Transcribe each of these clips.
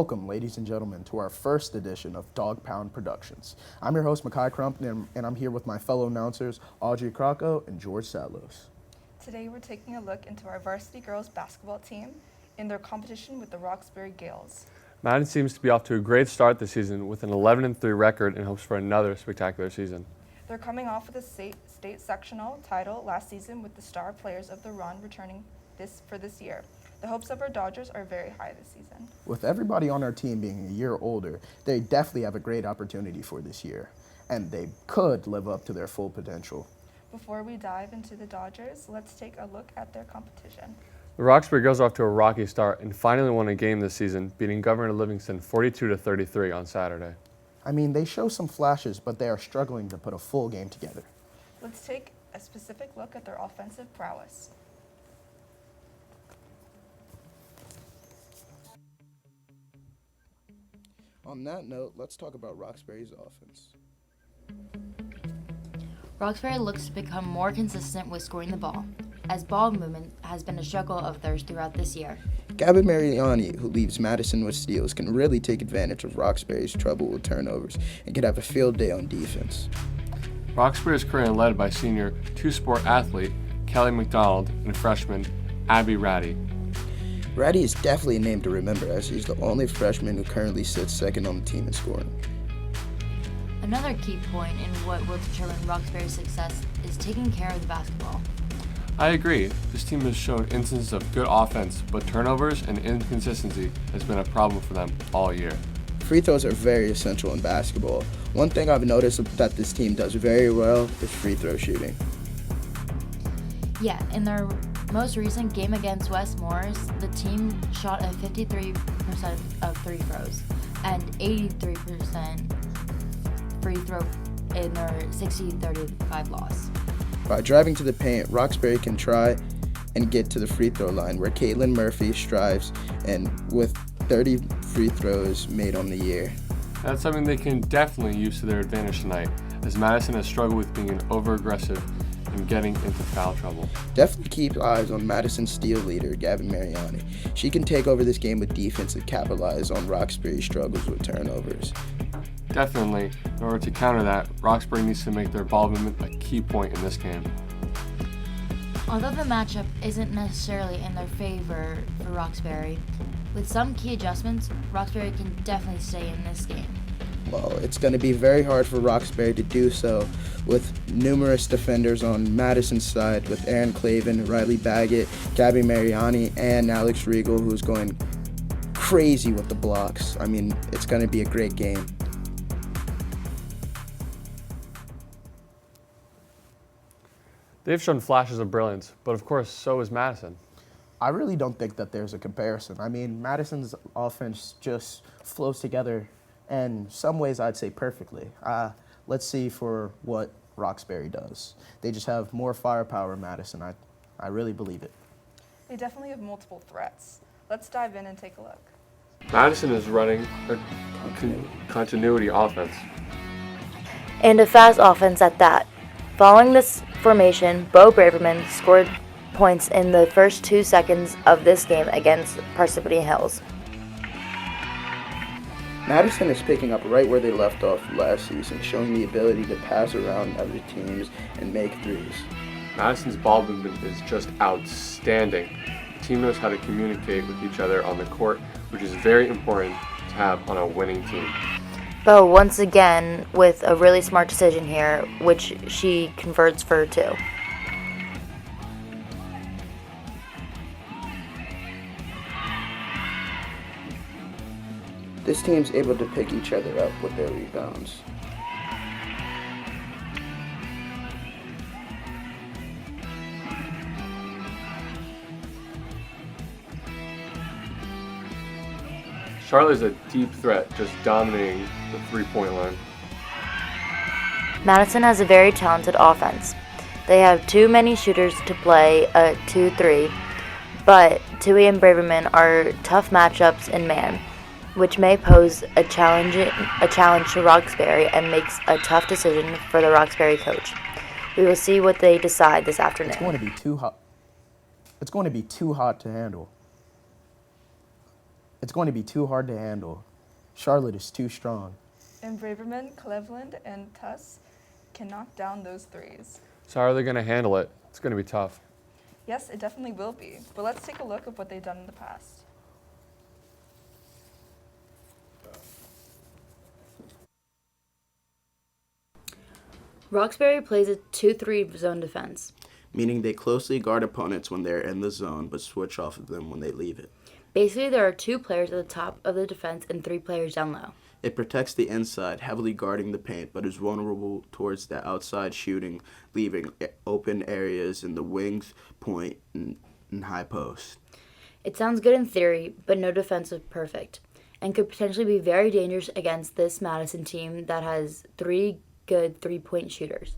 Welcome, ladies and gentlemen, to our first edition of Dog Pound Productions. I'm your host, Makai Crumpton, and I'm here with my fellow announcers, Audrey Crocco and George Sadlos. Today we're taking a look into our varsity girls basketball team in their competition with the Roxbury Gales. Madison seems to be off to a great start this season with an 11-3 record and hopes for another spectacular season. They're coming off with a state sectional title last season with the star players of the run returning for this year. The hopes of our Dodgers are very high this season. With everybody on our team being a year older, they definitely have a great opportunity for this year, and they could live up to their full potential. Before we dive into the Dodgers, let's take a look at their competition. The Roxbury Girls are off to a rocky start and finally won a game this season, beating Governor Livingston 42-33 on Saturday. I mean, they show some flashes, but they are struggling to put a full game together. Let's take a specific look at their offensive prowess. On that note, let's talk about Roxbury's offense. Roxbury looks to become more consistent with scoring the ball, as ball movement has been a struggle of theirs throughout this year. Gavin Mariani, who leaves Madison with steals, can really take advantage of Roxbury's trouble with turnovers and could have a field day on defense. Roxbury is currently led by senior two-sport athlete Kelly McDonald and freshman Abby Ratty. Ratty is definitely a name to remember, as he's the only freshman who currently sits second on the team in scoring. Another key point in what will determine Roxbury's success is taking care of the basketball. I agree. This team has shown instances of good offense, but turnovers and inconsistency has been a problem for them all year. Free throws are very essential in basketball. One thing I've noticed that this team does very well is free throw shooting. Yeah, in their most recent game against West Morris, the team shot a 53% of free throws and 83% free throw in their 60-35 loss. By driving to the paint, Roxbury can try and get to the free throw line, where Caitlin Murphy strives, and with 30 free throws made on the year. That's something they can definitely use to their advantage tonight, as Madison has struggled with being over-aggressive and getting into foul trouble. Definitely keep eyes on Madison's steal leader, Gavin Mariani. She can take over this game with defense and capitalize on Roxbury's struggles with turnovers. Definitely, in order to counter that, Roxbury needs to make their ball movement a key point in this game. Although the matchup isn't necessarily in their favor for Roxbury, with some key adjustments, Roxbury can definitely stay in this game. Well, it's going to be very hard for Roxbury to do so, with numerous defenders on Madison's side, with Aaron Clavin, Riley Baggett, Gabby Mariani, and Alex Regal, who's going crazy with the blocks. I mean, it's going to be a great game. They've shown flashes of brilliance, but of course, so is Madison. I really don't think that there's a comparison. I mean, Madison's offense just flows together, and some ways I'd say perfectly. Let's see for what Roxbury does. They just have more firepower, Madison. I really believe it. They definitely have multiple threats. Let's dive in and take a look. Madison is running a continuity offense. And a fast offense at that. Following this formation, Bo Braverman scored points in the first 2 seconds of this game against Parsippany Hills. Madison is picking up right where they left off last season, showing the ability to pass around other teams and make threes. Madison's ball movement is just outstanding. The team knows how to communicate with each other on the court, which is very important to have on a winning team. Bo once again with a really smart decision here, which she converts for 2. This team's able to pick each other up with their rebounds. Charlotte's a deep threat, just dominating the three-point line. Madison has a very talented offense. They have too many shooters to play a 2-3, but Tui and Braverman are tough matchups in man, which may pose a challenge to Roxbury and makes a tough decision for the Roxbury coach. We will see what they decide this afternoon. It's going to be too hot. It's going to be too hot to handle. It's going to be too hard to handle. Charlotte is too strong. And Braverman, Cleveland, and Tuss can knock down those threes. So how are they going to handle it? It's going to be tough. Yes, it definitely will be. But let's take a look at what they've done in the past. Roxbury plays a 2-3 zone defense. Meaning they closely guard opponents when they're in the zone but switch off of them when they leave it. Basically, there are 2 players at the top of the defense and 3 players down low. It protects the inside, heavily guarding the paint, but is vulnerable towards the outside shooting, leaving open areas in the wings, point, and high post. It sounds good in theory, but no defense is perfect, and could potentially be very dangerous against this Madison team that has 3 good 3-point shooters: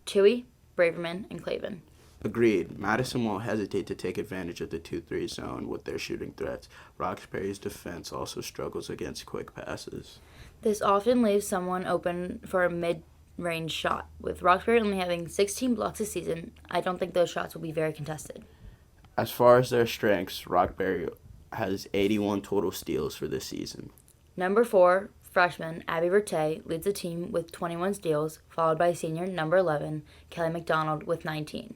Tui, Braverman, and Clavin. Agreed. Madison won't hesitate to take advantage of the 2-3 zone with their shooting threats. Roxbury's defense also struggles against quick passes. This often leaves someone open for a mid-range shot. With Roxbury only having 16 blocks this season, I don't think those shots will be very contested. As far as their strengths, Roxbury has 81 total steals for this season. Number 4, freshman Abby Verte leads the team with 21 steals, followed by senior number 11, Kelly McDonald, with 19.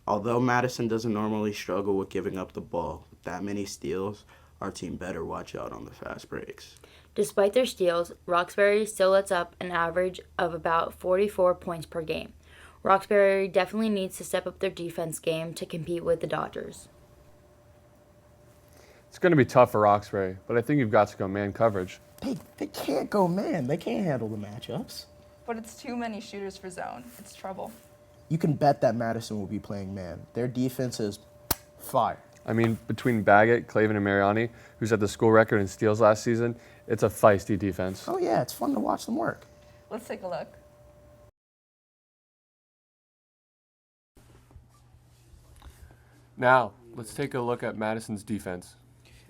Although Madison doesn't normally struggle with giving up the ball, with that many steals, our team better watch out on the fast breaks. Despite their steals, Roxbury still lets up an average of about 44 points per game. Roxbury definitely needs to step up their defense game to compete with the Dodgers. It's going to be tough for Roxbury, but I think you've got to go man coverage. They can't go man. They can't handle the matchups. But it's too many shooters for zone. It's trouble. You can bet that Madison will be playing man. Their defense is fire. I mean, between Baggett, Clavin, and Mariani, who set the school record in steals last season, it's a feisty defense. Oh yeah, it's fun to watch them work. Let's take a look. Now, let's take a look at Madison's defense.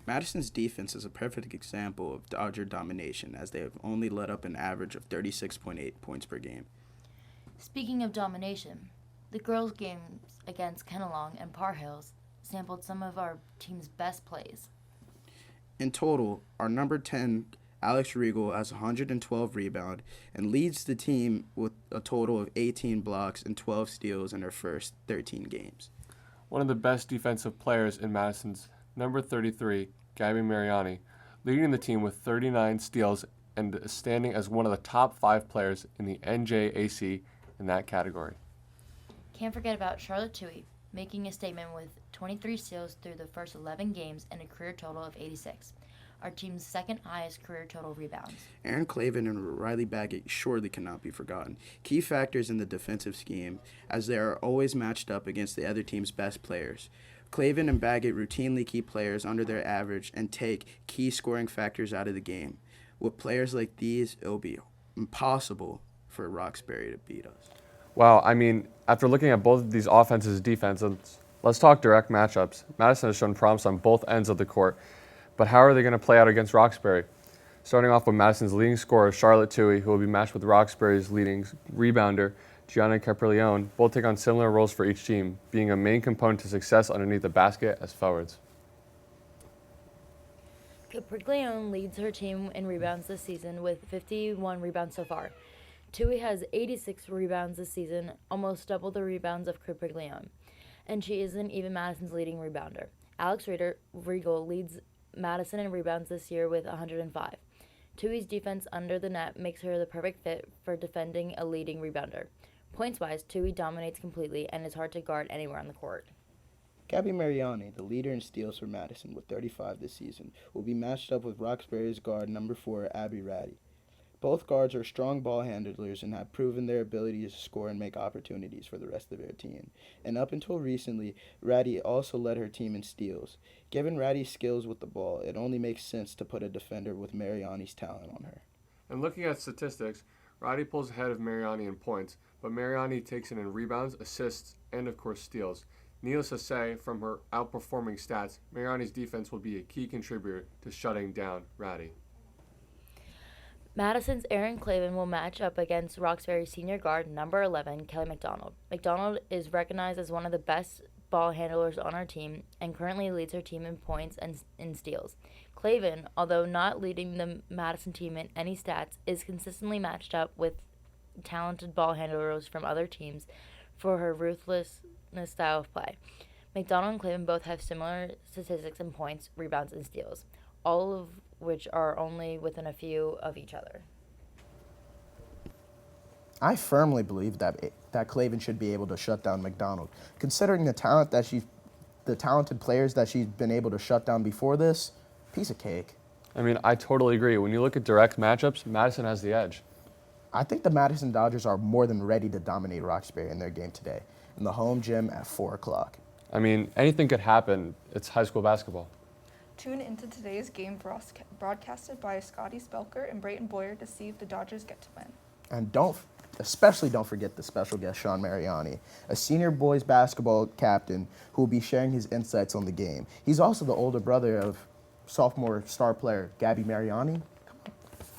Madison's defense is a perfect example of Dodger domination, as they have only let up an average of 36.8 points per game. Speaking of domination, the girls' games against Kennelong and Par Hills sampled some of our team's best plays. In total, our number 10, Alex Regal, has 112 rebounds and leads the team with a total of 18 blocks and 12 steals in her first 13 games. One of the best defensive players in Madison's number 33, Gabby Mariani, leading the team with 39 steals and standing as one of the top 5 players in the NJAC in that category. Can't forget about Charlotte Tui, making a statement with 23 steals through the first 11 games and a career total of 86, our team's second highest career total rebounds. Aaron Clavin and Riley Baggett surely cannot be forgotten. Key factors in the defensive scheme, as they are always matched up against the other team's best players. Clavin and Baggett routinely keep players under their average and take key scoring factors out of the game. With players like these, it will be impossible for Roxbury to beat us. Wow, I mean, after looking at both of these offenses and defenses, let's talk direct matchups. Madison has shown promise on both ends of the court, but how are they going to play out against Roxbury? Starting off with Madison's leading scorer, Charlotte Tui, who will be matched with Roxbury's leading rebounder, Gianna Caprileone. Both take on similar roles for each team, being a main component to success underneath the basket as forwards. Caprileone leads her team in rebounds this season with 51 rebounds so far. Tui has 86 rebounds this season, almost double the rebounds of Caprileone, and she isn't even Madison's leading rebounder. Alex Regal leads Madison in rebounds this year with 105. Tui's defense under the net makes her the perfect fit for defending a leading rebounder. Points-wise, Tui dominates completely and is hard to guard anywhere on the court. Gabby Mariani, the leader in steals for Madison with 35 this season, will be matched up with Roxbury's guard number 4, Abby Ratty. Both guards are strong ball handlers and have proven their ability to score and make opportunities for the rest of their team. And up until recently, Ratty also led her team in steals. Given Ratty's skills with the ball, it only makes sense to put a defender with Mariani's talent on her. And looking at statistics, Ratty pulls ahead of Mariani in points, but Mariani takes it in rebounds, assists, and of course steals. Needless to say, from her outperforming stats, Mariani's defense will be a key contributor to shutting down Ratty. Madison's Aaron Clavin will match up against Roxbury's senior guard, number 11, Kelly McDonald. McDonald is recognized as one of the best ball handlers on our team and currently leads her team in points and in steals. Claven, although not leading the Madison team in any stats, is consistently matched up with talented ball handlers from other teams for her ruthless style of play. McDonald and Claven both have similar statistics in points, rebounds, and steals, all of which are only within a few of each other. I firmly believe that Claven should be able to shut down McDonald. Considering the talented players that she's been able to shut down before this, piece of cake. I mean, I totally agree. When you look at direct matchups, Madison has the edge. I think the Madison Dodgers are more than ready to dominate Roxbury in their game today, in the home gym at 4 o'clock. I mean, anything could happen. It's high school basketball. Tune into today's game broadcasted by Scotty Spelker and Brayton Boyer to see if the Dodgers get to win. And especially don't forget the special guest, Sean Mariani, a senior boys basketball captain who will be sharing his insights on the game. He's also the older brother of sophomore star player Gabby Mariani.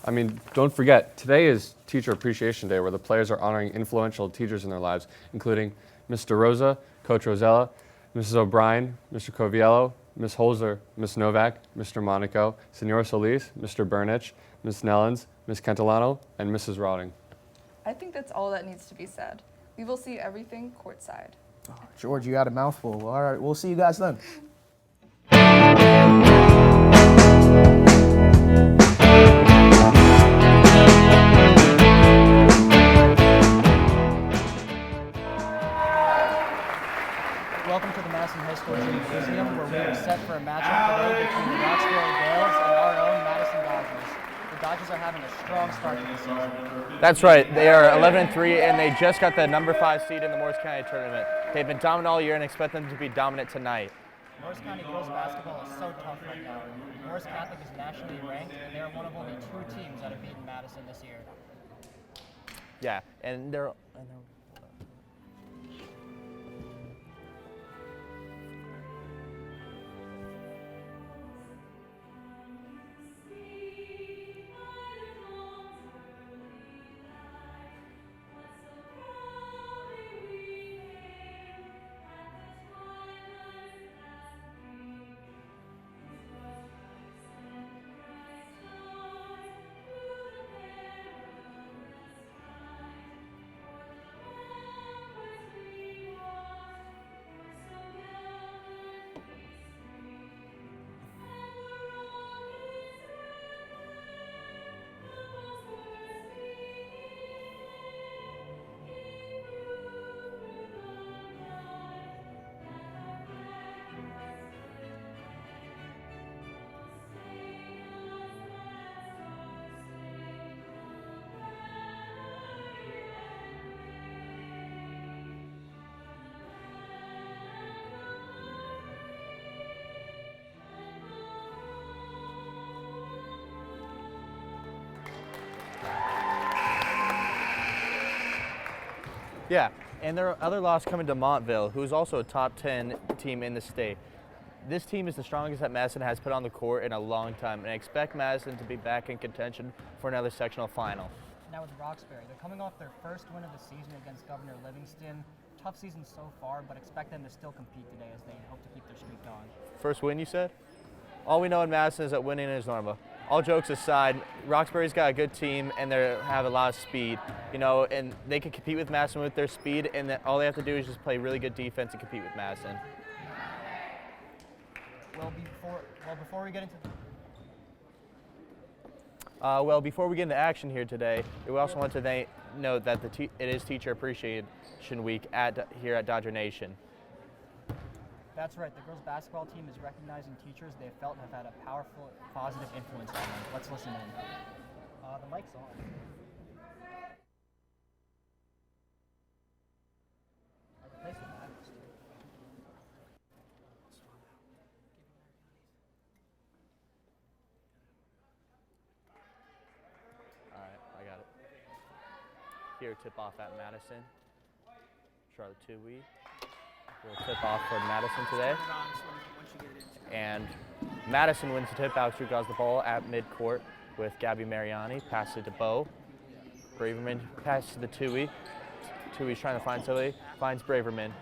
I mean, don't forget, today is Teacher Appreciation Day, where the players are honoring influential teachers in their lives, including Mr. Rosa, Coach Rosella, Mrs. O'Brien, Mr. Coviello, Ms. Holzer, Ms. Novak, Mr. Monaco, Senor Solis, Mr. Burnich, Ms. Nellens, Ms. Cantilano, and Mrs. Rotting. I think that's all that needs to be said. We will see everything courtside. Oh, George, you got a mouthful. Well, all right, we'll see you guys then. Welcome to the Madison High School Gymnasium, where we are set for a matchup today between the Roxbury Girls and our own Madison Dodgers. The Dodgers are having a strong start to the season. That's right. They are 11-3, and they just got the number 5 seed in the Morris County tournament. They've been dominant all year and expect them to be dominant tonight. Morris County girls basketball is so tough right now. Morris Catholic is nationally ranked, and they are one of only 2 teams that have beaten Madison this year. Yeah, and they're Yeah, and their other loss coming to Montville, who's also a top 10 team in the state. This team is the strongest that Madison has put on the court in a long time, and I expect Madison to be back in contention for another sectional final. Now with Roxbury, they're coming off their first win of the season against Governor Livingston. Tough season so far, but expect them to still compete today as they hope to keep their streak going. First win, you said? All we know in Madison is that winning is normal. All jokes aside, Roxbury's got a good team and they have a lot of speed, and they can compete with Madison with their speed, and all they have to do is just play really good defense and compete with Madison. Before we get into before we get into action here today, we also want to note that it is Teacher Appreciation Week here at Dodger Nation. That's right. The girls' basketball team is recognizing teachers they felt have had a powerful, positive influence on them. Let's listen in. The mic's on. All right, I got it. Here, tip off at Madison. Charlotte Tui. We'll tip off for Madison today. And Madison wins the tip. Alex Drew draws the ball at midcourt with Gabby Mariani. Pass it to Bo. Braverman passes to the Tui. Tui's trying to find somebody. Finds Braverman.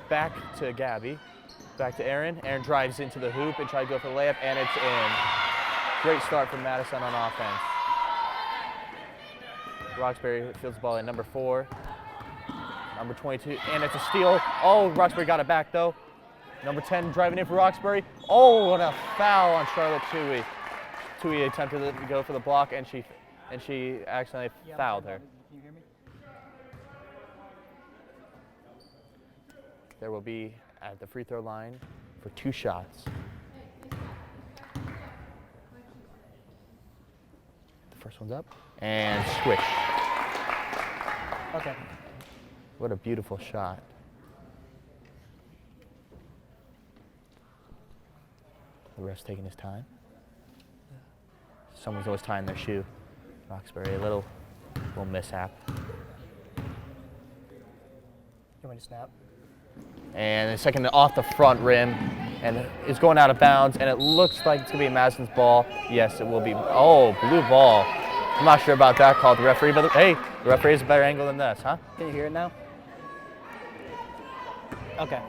Back to Gabby. Back to Aaron. Aaron drives into the hoop and tries to go for the layup, and it's in. Great start from Madison on offense. Roxbury fields the ball at number 4. Number 22, and it's a steal. Oh, Roxbury got it back though. Number 10 driving in for Roxbury. Oh, what a foul on Charlotte Tui. Tui attempted to go for the block, and she accidentally fouled her. Can you hear me? There will be at the free throw line for 2 shots. The first one's up, and swish. Okay. What a beautiful shot. The ref's taking his time. Someone's always tying their shoe. Roxbury, a little mishap. You want me to snap? And the second off the front rim, and it's going out of bounds, and it looks like it's going to be Madison's ball. Yes, it will be. Oh, blue ball. I'm not sure about that call, the referee, but hey, the referee has a better angle than this, huh? Can you hear it now? Okay.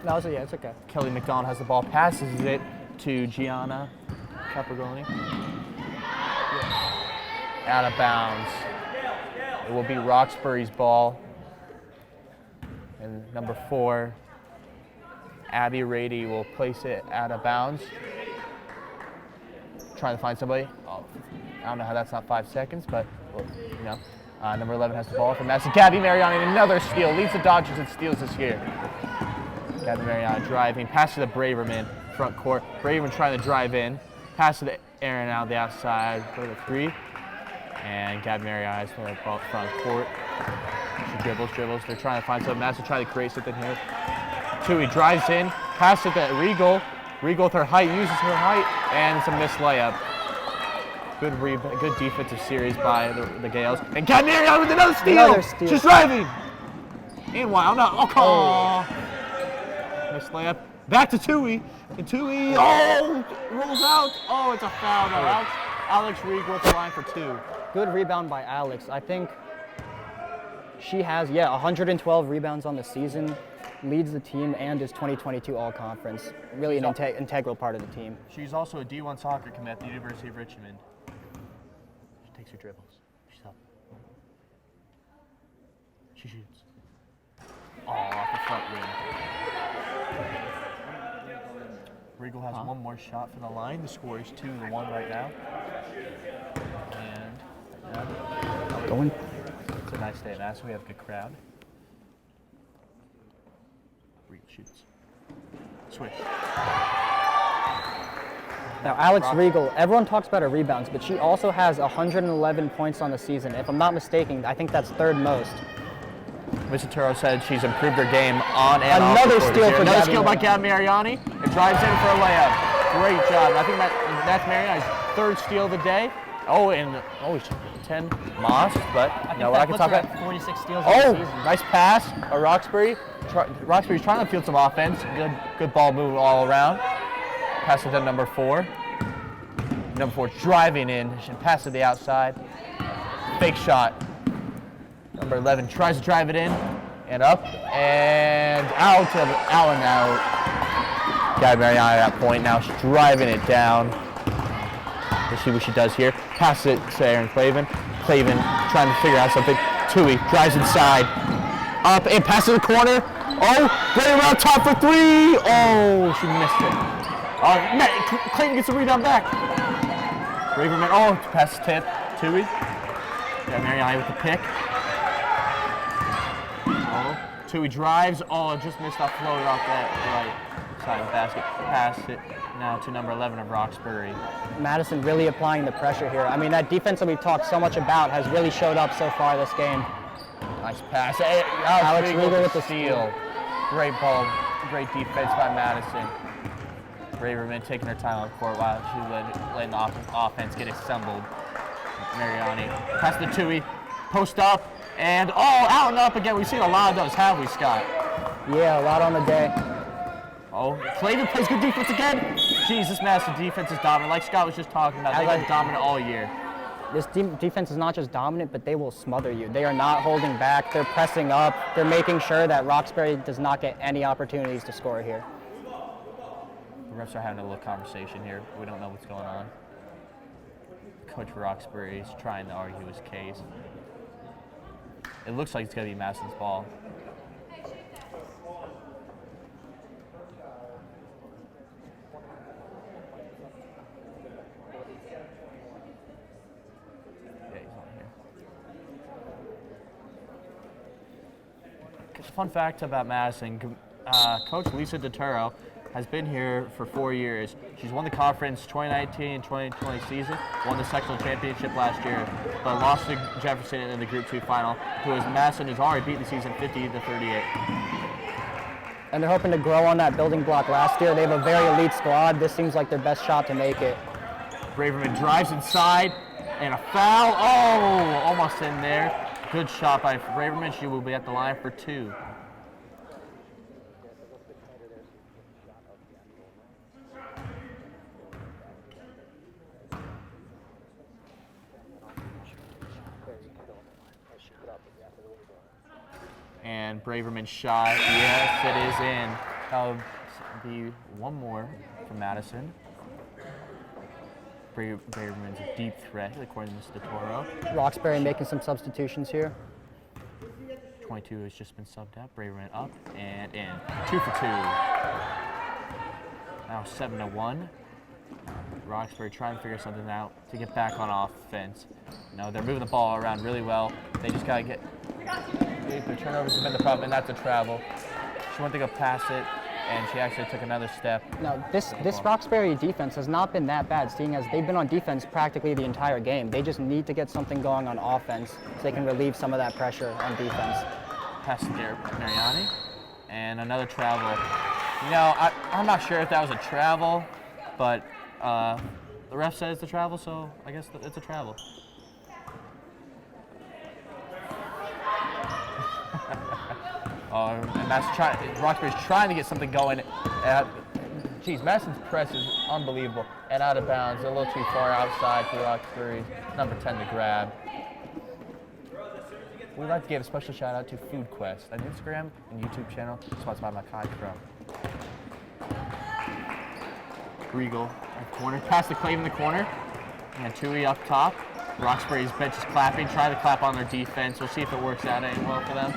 No, so yeah, it's okay. Kelly McDonald has the ball, passes it to Gianna Caprioni. Out of bounds. It will be Roxbury's ball. And number 4, Abby Rady will place it out of bounds. Trying to find somebody. Oh, I don't know how that's not 5 seconds, but well, you know. Number 11 has the ball for Madison. Gabby Mariani, another steal. Leads the Dodgers in steals this year. Gabby Mariani driving. Pass to the Braverman front court. Braverman trying to drive in. Pass to the Aaron out the outside. Go to 3. And Gabby Mariani's for the front court. She dribbles. They're trying to find something. Madison trying to create something here. Tui drives in. Pass it to Regal. Regal with her height, uses her height, and it's a missed layup. Good defensive series by the Gales. And Gabby Mariani with another steal. Another steal. She's driving. And wow, no. Oh. Missed layup. Back to Tui. And Tui, rolls out. Oh, it's a foul. No, Alex Regal at the line for 2. Good rebound by Alex. I think she has, 112 rebounds on the season, leads the team, and is 2022 All-Conference. Really an integral part of the team. She's also a D1 soccer commit at the University of Richmond. She takes her dribbles. She's up. She shoots. Oh, off the front rim. Regal has one more shot from the line. The score is 2-1 right now. And Going. it's a nice day at Madison. We have a good crowd. Regal shoots. Swish. Now, Alex Regal, everyone talks about her rebounds, but she also has 111 points on the season. If I'm not mistaken, I think that's 3rd most. Mr. Turo said she's improved her game on and off Another the court. steal for Another Gabby steal by Gabby Mariani. It drives in for a layup. Great job. I think that's Mariani's 3rd steal of the day. Oh, and 10 Moss, but you know what I can talk about. 46 steals in the season. Nice pass. Roxbury. Roxbury's trying to field some offense. Good ball move all around. Pass it to number 4. Number 4 driving in and pass to the outside. Fake shot. Number 11 tries to drive it in and up and out of Allen out. Gabby Mariani at that point. Now she's driving it down. Let's see what she does here. Pass it to Aaron Clavin. Clavin trying to figure out something. Tui drives inside. Up and passes to the corner. Oh, right around top for 3. Oh, she missed it. Clayton gets a rebound back. Braverman, pass tip. Tui. Got Mariani with the pick. Tui drives. Just missed that floater off that right side of the basket. Pass it now to number 11 of Roxbury. Madison really applying the pressure here. I mean, that defense that we've talked so much about has really showed up so far this game. Nice pass. Alex Regal with the steal. Great ball. Great defense by Madison. Braverman taking her time on the court while she's letting the offense get assembled. Mariani. Pass to Tui. Post up. And out and up again. We've seen a lot of those, haven't we, Scott? Yeah, a lot on the day. Clayton plays good defense again. Jeez, this Madison defense is dominant. Like Scott was just talking about, they've been dominant all year. This defense is not just dominant, but they will smother you. They are not holding back. They're pressing up. They're making sure that Roxbury does not get any opportunities to score here. The refs are having a little conversation here. We don't know what's going on. Coach Roxbury is trying to argue his case. It looks like it's going to be Madison's ball. Fun fact about Madison, Coach Lisa DeTuro has been here for 4 years. She's won the conference 2019 and 2020 season, won the sectional championship last year, but lost to Jefferson in the Group 2 final, who is Madison has already beaten the season 50-38. And they're hoping to grow on that building block last year. They have a very elite squad. This seems like their best shot to make it. Braverman drives inside, and a foul. Oh, almost in there. Good shot by Braverman. She will be at the line for 2. And Braverman's shot, yes, it is in. That'll be one more from Madison. Braverman's a deep threat, according to Mr. Toro. Roxbury making some substitutions here. 22 has just been subbed out. Braverman up and in. 2 for 2. Now 7-1. Roxbury trying to figure something out to get back on offense. No, they're moving the ball around really well. They just gotta get. The turnovers have been the problem, and that's a travel. She went to go pass it, and she actually took another step. Now, this Roxbury defense has not been that bad, seeing as they've been on defense practically the entire game. They just need to get something going on offense so they can relieve some of that pressure on defense. Pass to Mariani, and another travel. You know, I'm not sure if that was a travel, but the ref says it's a travel, so I guess it's a travel. And Roxbury's trying to get something going. Geez, Madison's press is unbelievable. And out of bounds, a little too far outside for Roxbury. Number 10 to grab. We'd like to give a special shout out to Food Quest, an Instagram and YouTube channel sponsored by Makai Pro. Regal at the corner, pass to Clave in the corner. And Tui up top. Roxbury's bench is clapping, trying to clap on their defense. We'll see if it works out any well for them.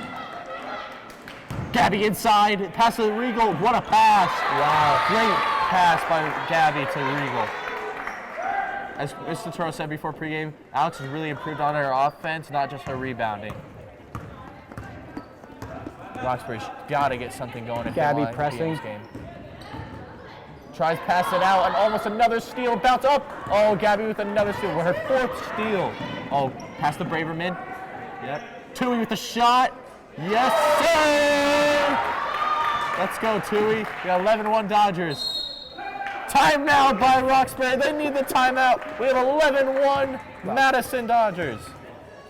Gabby inside, pass to Regal, what a pass. Wow, great pass by Gabby to Regal. As Mr. Toro said before pregame, Alex has really improved on her offense, not just her rebounding. Roxbury's got to get something going if Gabby they want pressing. to be in this game. Tries to pass it out, and almost another steal, bounce up. Oh, Gabby with another steal, her 4th steal. Oh, pass to Braverman. Yep. Tui with a shot. Yes, sir! Let's go, Tui. We got 11-1 Dodgers. Timeout by Roxbury. They need the timeout. We have 11-1 Madison Dodgers.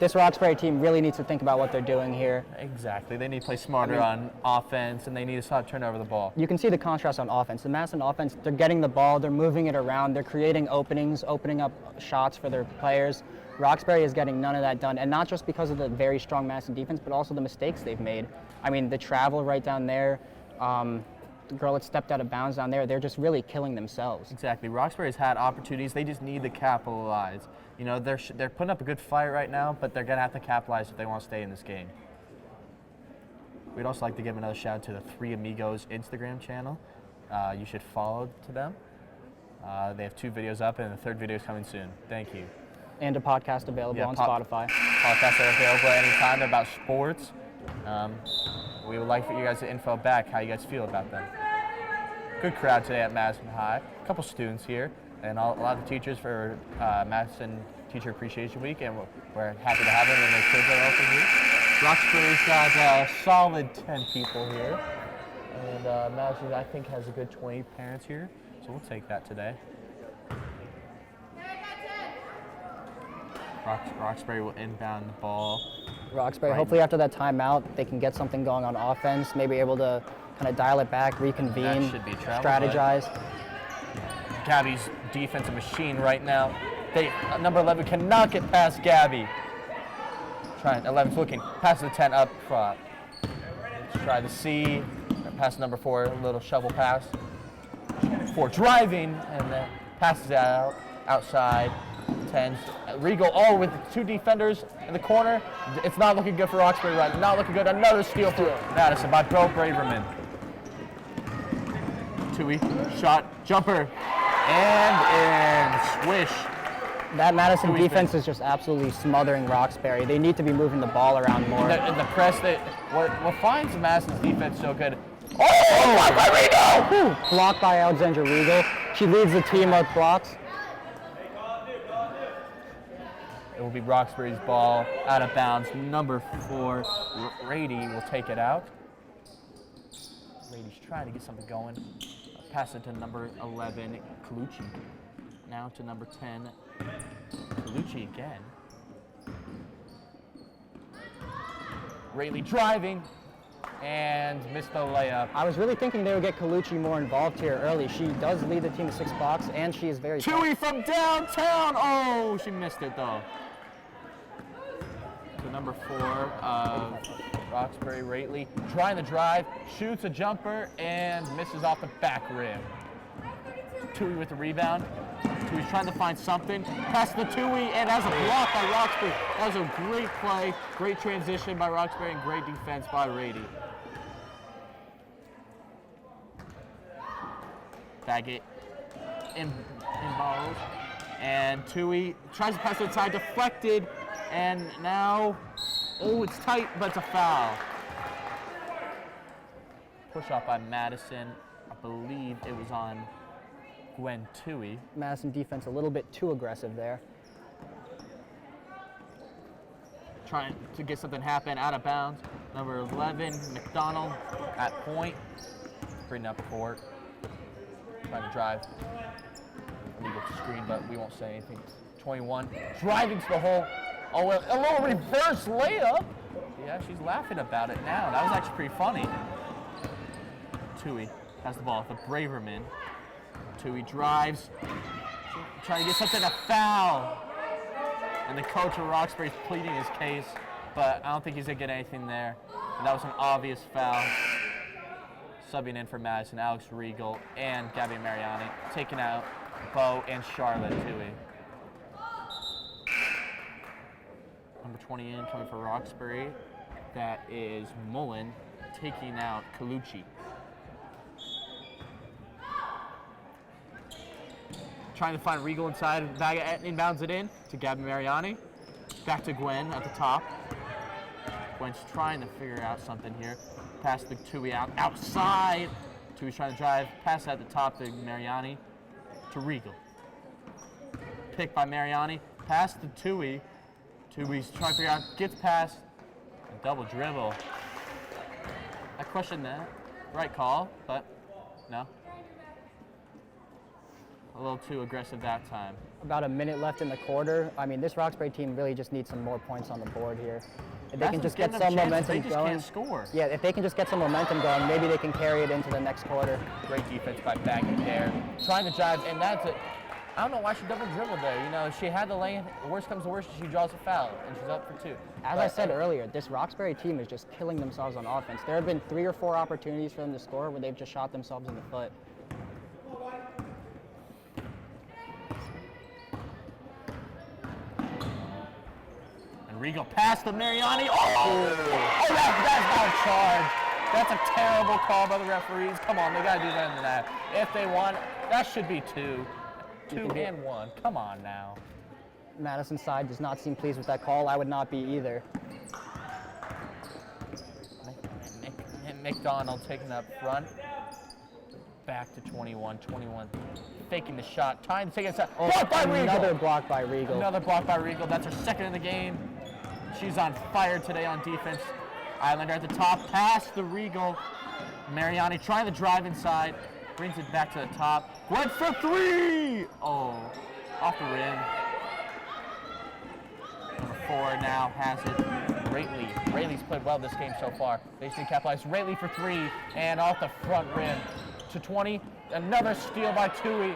This Roxbury team really needs to think about what they're doing here. Exactly. They need to play smarter on offense, and they need to stop turning over the ball. You can see the contrast on offense. The Madison offense, they're getting the ball, they're moving it around, they're creating openings, opening up shots for their players. Roxbury is getting none of that done, and not just because of the very strong Madison defense, but also the mistakes they've made. I mean, the travel right down there, the girl that stepped out of bounds down there, they're just really killing themselves. Exactly. Roxbury's had opportunities. They just need to capitalize. You know, they're putting up a good fight right now, but they're going to have to capitalize if they want to stay in this game. We'd also like to give another shout out to the Three Amigos Instagram channel. You should follow to them. They have 2 videos up, and the 3rd video is coming soon. Thank you. And a podcast available on Spotify. Podcasts are available anytime. They're about sports. We would like for you guys to info back how you guys feel about them. Good crowd today at Madison High. A couple students here, and a lot of the teachers for Madison Teacher Appreciation Week, and we're happy to have them, and their kids are also here. Roxbury's got a solid 10 people here, and Madison, I think, has a good 20 parents here, so we'll take that today. Roxbury will inbound the ball. Roxbury, Right. hopefully after that timeout, they can get something going on offense, maybe able to kind of dial it back, reconvene, That should be travel, strategize. Gabby's defensive machine right now. Number 11 cannot get past Gabby. 11's looking, pass the 10 up front. Let's try the C, pass number 4, a little shovel pass. 4 driving, and then passes it outside. 10s. Regal, with 2 defenders in the corner. It's not looking good for Roxbury right now. Not looking good. Another steal for Madison by Bo Braverman. Tui, shot, jumper, and in. Swish. That Madison Tui defense is just absolutely smothering Roxbury. They need to be moving the ball around more. In the press, what finds Madison's defense so good? Oh, blocked by Regal! Blocked by Alexandra Regal. She leads the team with blocks. It will be Roxbury's ball out of bounds. Number 4, Rady will take it out. Rady's trying to get something going. Pass it to number 11, Colucci. Now to number 10, Colucci again. Rayleigh driving and missed the layup. I was really thinking they would get Colucci more involved here early. She does lead the team to 6 blocks, and she is very Tui from downtown. Oh, she missed it though. To number 4 of Roxbury, Rayleigh trying to drive, shoots a jumper, and misses off the back rim. Tui with the rebound. Tui's trying to find something. Pass to Tui, and that's a block by Roxbury. That was a great play, great transition by Roxbury, and great defense by Rady. Baggett involved, and Tui tries to pass it inside, deflected, and now, it's tight, but it's a foul. Push off by Madison. I believe it was on Gwen Tui. Madison defense a little bit too aggressive there. Trying to get something happen, out of bounds. Number 11, McDonald at point. Bring up court. Trying to drive. Illegal screen, but we won't say anything. 21, driving to the hole. Oh, well, a little reverse layup. Yeah, she's laughing about it now. That was actually pretty funny. Tui has the ball with the Braverman. Tui drives, trying to get something to foul. And the coach of Roxbury is pleading his case, but I don't think he's going to get anything there. And that was an obvious foul. Subbing in for Madison, Alex Regal and Gabby Mariani, taking out Bo and Charlotte Tui. Number 20 in, coming for Roxbury. That is Mullen taking out Colucci. Trying to find Regal inside, inbounds it in to Gabby Mariani. Back to Gwen at the top. Gwen's trying to figure out something here. Pass the Tui outside. Tui's trying to drive, pass at the top to Mariani, to Regal. Picked by Mariani, pass to Tui. Tui's trying to figure out, gets past, double dribble. I questioned that. Right call, but no. A little too aggressive that time. About a minute left in the quarter. I mean, this Roxbury team really just needs some more points on the board here. If they can just get some momentum going. Can't score. Yeah, if they can just get some momentum going, maybe they can carry it into the next quarter. Great defense by Baggett there. Trying to drive, and that's it. I don't know why she double dribbled there. You know, she had the lane. Worst comes to worst, she draws a foul, and she's up for 2. As I said earlier, this Roxbury team is just killing themselves on offense. There have been 3 or 4 opportunities for them to score where they've just shot themselves in the foot. And Regal past to Mariani. That's not a charge. That's a terrible call by the referees. Come on, they got to do better than that. If they want, that should be 2. 2 and 1. Come on now. Madison's side does not seem pleased with that call. I would not be either. And McDonald taking up front. Back to 21. 21 faking the shot. Trying to take it. Blocked by Regal. Another block by Regal. Another block by Regal. That's her second in the game. She's on fire today on defense. Islander at the top. Pass the Regal. Mariani trying to drive inside. Brings it back to the top. Went for 3! Oh, off the rim. Number 4 now has it. Rayleigh. Rayleigh's played well this game so far. They just need to capitalize. Rayleigh for 3, and off the front rim to 20. Another steal by Tui.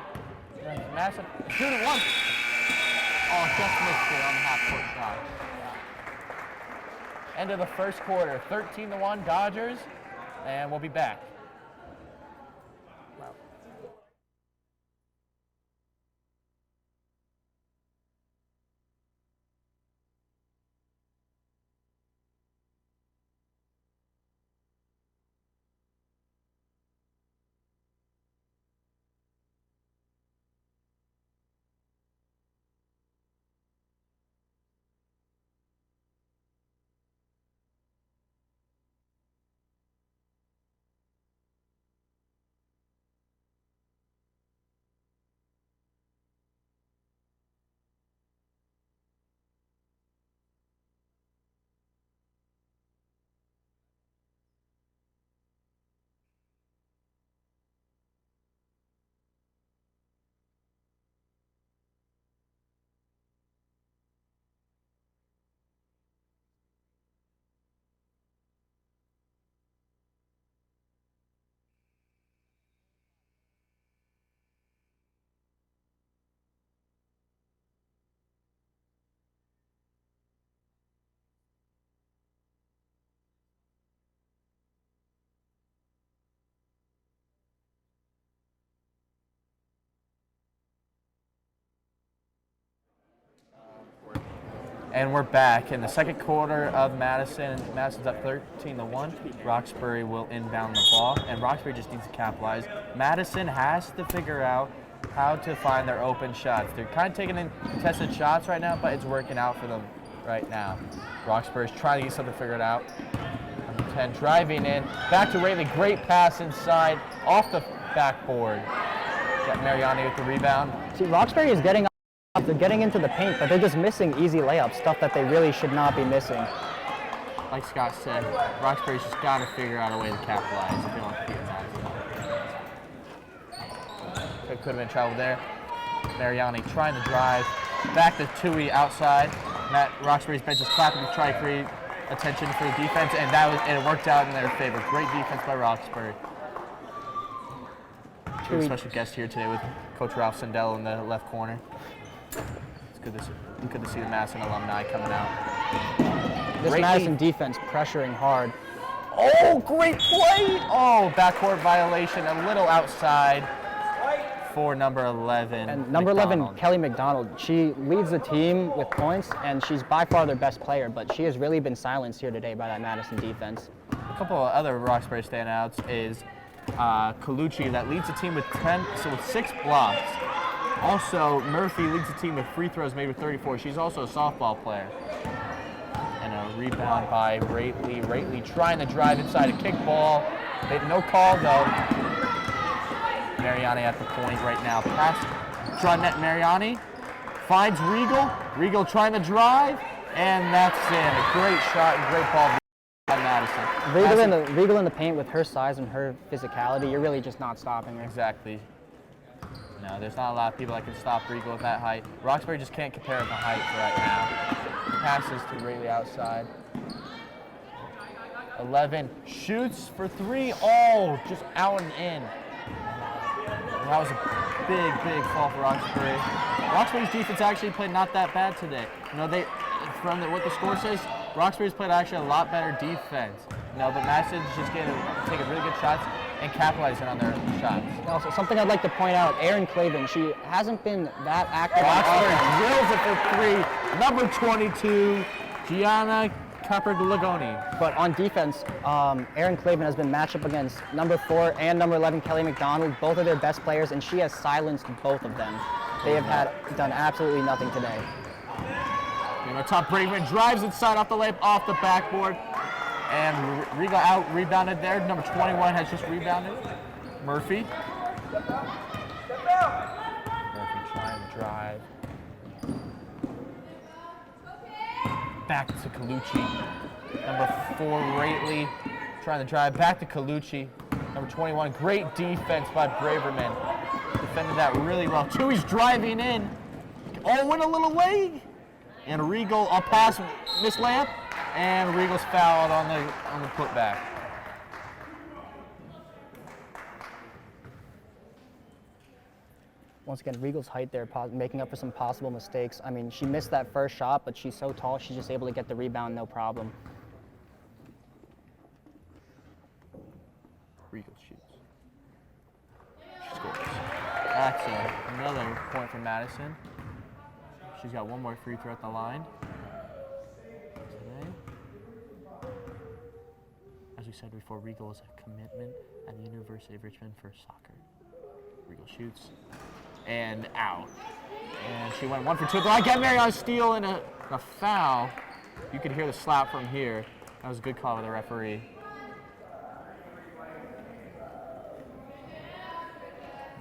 Madison shooting 1. Oh, just missed it on the half-court shot. End of the first quarter. 13-1 Dodgers, and we'll be back. And we're back in the second quarter of Madison. Madison's up 13-1. Roxbury will inbound the ball, and Roxbury just needs to capitalize. Madison has to figure out how to find their open shots. They're kind of taking in contested shots right now, but it's working out for them right now. Roxbury's trying to get something figured out. Number 10 driving in, back to Rayleigh. Great pass inside, off the backboard. Got Mariani with the rebound. See, Roxbury is getting up, they're getting into the paint, but they're just missing easy layups, stuff that they really should not be missing. Like Scott said, Roxbury's just got to figure out a way to capitalize if they want to beat Madison. Could have been trouble there. Mariani trying to drive. Back to Tui outside. Roxbury's bench is clapping to try to create attention for the defense, and it worked out in their favor. Great defense by Roxbury. We have a special guest here today with Coach Ralph Sindel in the left corner. It's good to see the Madison alumni coming out. This Madison defense pressuring hard. Oh, great play! Oh, backcourt violation, a little outside for number 11. And number 11, McDonald. Kelly McDonald, she leads the team with points, and she's by far their best player, but she has really been silenced here today by that Madison defense. A couple of other Roxbury standouts is Colucci that leads the team with 6 blocks. Also, Murphy leads the team with free throws made with 34. She's also a softball player. And a rebound by Rayleigh. Rayleigh trying to drive inside a kickball. No call though. Mariani at the point right now. Pass, draw net Mariani. Finds Regal. Regal trying to drive. And that's in. A great shot and great ball by Madison. Regal in the paint with her size and her physicality, you're really just not stopping her. Exactly. No, there's not a lot of people that can stop Regal at that height. Roxbury just can't compare the height right now. Passes to Rayleigh outside. 11 shoots for 3. Oh, just out and in. That was a big fall for Roxbury. Roxbury's defense actually played not that bad today. You know, what the score says, Roxbury's played actually a lot better defense. No, but Madison's just taking really good shots and capitalizing on their shots. Also, something I'd like to point out, Erin Clavin, she hasn't been that active. Roxbury drills it for 3. Number 22, Gianna Capriglagoni. But on defense, Erin Clavin has been matched up against number 4 and number 11, Kelly McDonald, both of their best players, and she has silenced both of them. They have done absolutely nothing today. Top Braveman drives inside off the layup, off the backboard. And Regal out rebounded there. Number 21 has just rebounded. Murphy. Murphy trying to drive. Back to Colucci. Number 4, Rayleigh trying to drive. Back to Colucci. Number 21, great defense by Braverman. Defended that really well. Tui's driving in. Oh, went a little late. And Regal, a pass, missed layup, and Regal's fouled on the putback. Once again, Regal's height there, making up for some possible mistakes. I mean, she missed that first shot, but she's so tall, she's just able to get the rebound, no problem. Regal shoots. She scores. That's another point for Madison. She's got one more free throw at the line today. As we said before, Regal is a commitment at the University of Richmond for soccer. Regal shoots and out. And she went 1 for 2 at the line. Get Marion steal and a foul. You could hear the slap from here. That was a good call by the referee.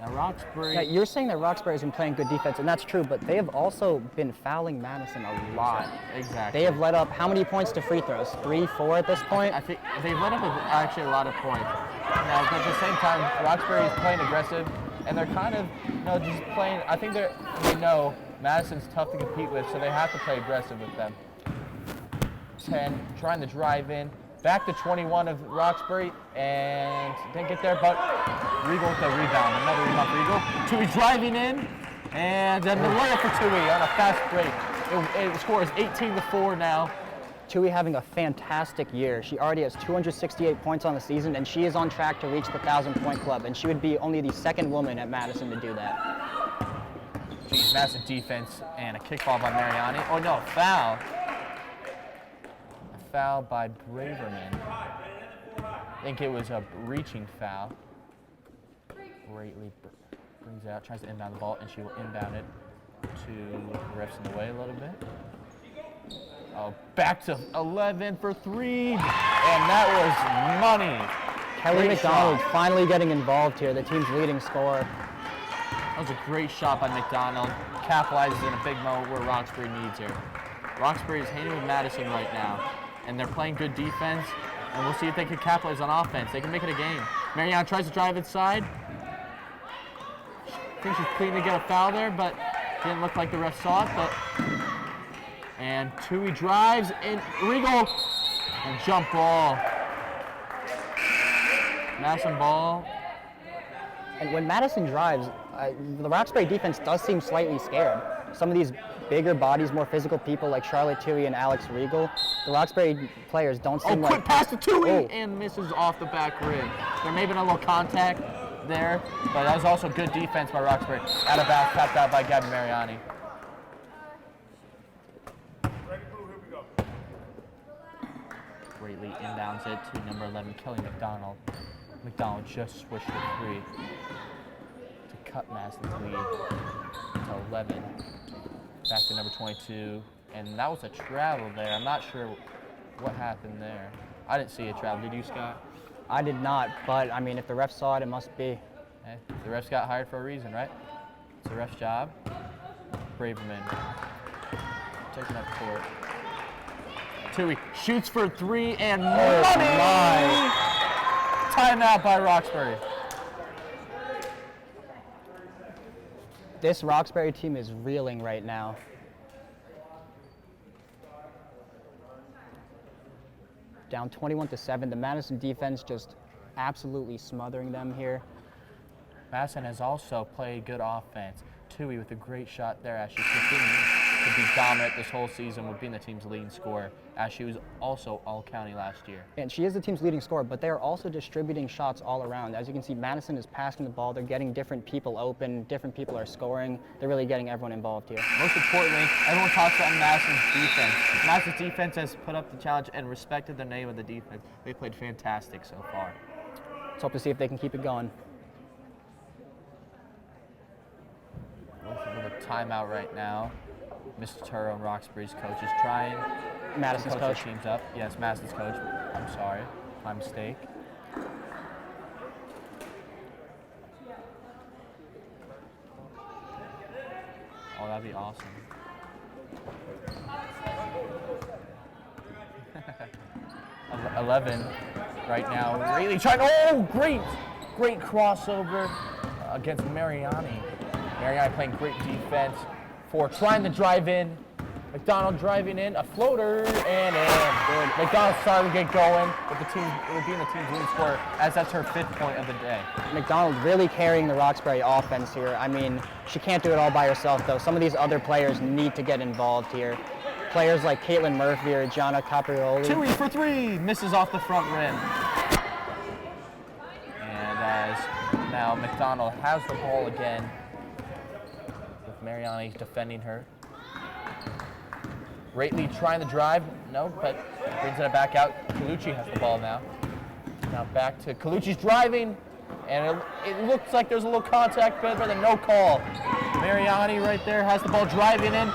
Now Roxbury. Yeah, you're saying that Roxbury's been playing good defense, and that's true, but they have also been fouling Madison a lot. Exactly. They have let up how many points to free throws? 3, 4 at this point? I think they've let up actually a lot of points. Now, but at the same time, Roxbury is playing aggressive, and they're kind of, just playing. I think they know Madison's tough to compete with, so they have to play aggressive with them. 10, trying to drive in. Back to 21 of Roxbury, and didn't get there, but Regal with the rebound. Another rebound for Regal. Tui driving in, and then the layup for Tui on a fast break. It scores 18-4 now. Tui having a fantastic year. She already has 268 points on the season, and she is on track to reach the 1,000-point club, and she would be only the second woman at Madison to do that. Geez, massive defense and a kickball by Mariani. Oh no, foul. foul by Braverman. I think it was a reaching foul. Greatly brings it out, tries to inbound the ball, and she will inbound it to the refs in the way a little bit. Oh, back to 11 for 3, and that was money. Kelly Great McDonald shot. finally getting involved here, the team's leading scorer. That was a great shot by McDonald. Capitalizes in a big moment where Roxbury needs her. Roxbury is hanging with Madison right now, and they're playing good defense, and we'll see if they can capitalize on offense. They can make it a game. Mariana tries to drive inside. I think she's pleading to get a foul there, but didn't look like the ref saw it. And Tui drives, and Regal, and jump ball. Madison ball. And when Madison drives, the Roxbury defense does seem slightly scared. Some of these bigger bodies, more physical people like Charlotte Tui and Alex Regal, the Roxbury players don't seem like... Quick pass to Tui, Oh. and misses off the back rim. There may have been a little contact there, but that was also good defense by Roxbury. Out of bounds, tapped out by Gabby Mariani. Greatly inbounds it to number 11, Kelly McDonald. McDonald just switched to 3 to cut Madison's lead to 11. Back to number 22, and that was a travel there. I'm not sure what happened there. I didn't see a travel. Did you, Scott? I did not, but I mean, if the ref saw it, it must be. Hey, the refs got hired for a reason, right? It's the ref's job. Braverman taking up court. Tui shoots for 3 and money! Timeout by Roxbury. This Roxbury team is reeling right now. Down 21-7. The Madison defense just absolutely smothering them here. Madison has also played good offense. Tui with a great shot there as she continues to be dominant this whole season with being the team's leading scorer, as she was also all-county last year. And she is the team's leading scorer, but they are also distributing shots all around. As you can see, Madison is passing the ball. They're getting different people open. Different people are scoring. They're really getting everyone involved here. Most importantly, everyone talks about Madison's defense. Madison's defense has put up the challenge and respected the name of the defense. They played fantastic so far. Let's hope to see if they can keep it going. With a timeout right now. Mr. Turo and Roxbury's coach is trying. Madison's to coach. their teams up. Yes, Madison's coach. I'm sorry. My mistake. Oh, that'd be awesome. Of 11 right now. Really trying. Oh, great crossover against Mariani. Mariani playing great defense for trying to drive in. McDonald driving in, a floater, and in. McDonald's starting to get going with being the team's leading scorer, as that's her 5th point of the day. McDonald really carrying the Roxbury offense here. I mean, she can't do it all by herself, though. Some of these other players need to get involved here. Players like Caitlin Murphy or Gianna Caprioli. Tui for 3, misses off the front rim. And as now McDonald has the ball again, with Mariani defending her. Greatly trying to drive, no, but brings it back out. Colucci has the ball now. Now back to Colucci's driving, and it looks like there's a little contact, but a no call. Mariani right there has the ball driving in.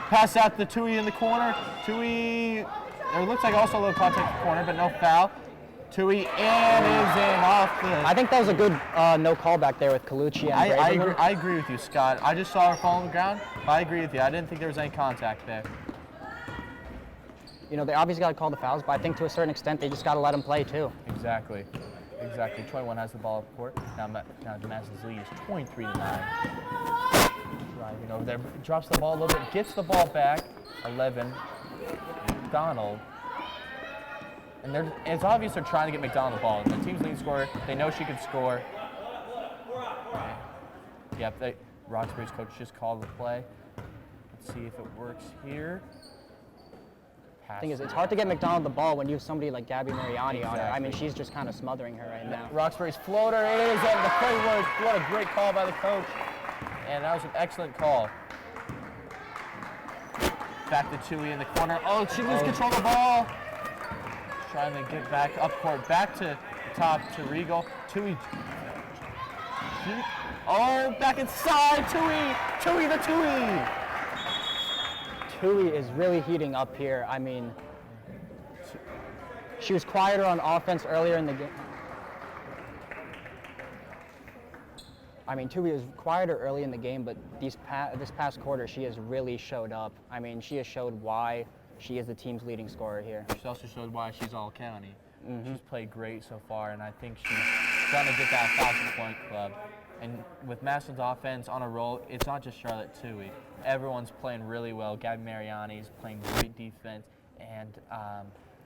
Pass out to Tui in the corner. Tui, it looks like also a little contact in the corner, but no foul. Tui and is in off the... I think that was a good no call back there with Colucci and Braverman. I agree with you, Scott. I just saw her fall on the ground, but I agree with you. I didn't think there was any contact there. You know, they obviously got to call the fouls, but I think to a certain extent they just got to let them play too. Exactly. 21 has the ball up court. Now Madison's lead is 23-9. Driving over there, drops the ball a little bit, gets the ball back. 11. McDonald. And it's obvious they're trying to get McDonald the ball. The team's leading scorer. They know she can score. Yep. Roxbury's coach just called the play. Let's see if it works here. The thing is, it's hard to get McDonald the ball when you have somebody like Gabby Mariani on her. I mean, Exactly. she's just kind of smothering her right now. Roxbury's floater, it is, and the play works. What a great call by the coach. And that was an excellent call. Back to Tui in the corner. Oh, she loses control of the ball. trying to get back up court, back to the top to Regal. Tui. Oh, back inside. Tui the Tui. Tui is really heating up here. I mean, she was quieter on offense earlier in the game. I mean, Tui was quieter early in the game, but this past quarter, she has really showed up. I mean, she has showed why she is the team's leading scorer here. She also showed why she's all county. She's played great so far, and I think she's trying to get that 1,000-point club. And with Madison's offense on a roll, it's not just Charlotte Tui. Everyone's playing really well. Gabby Mariani's playing great defense, and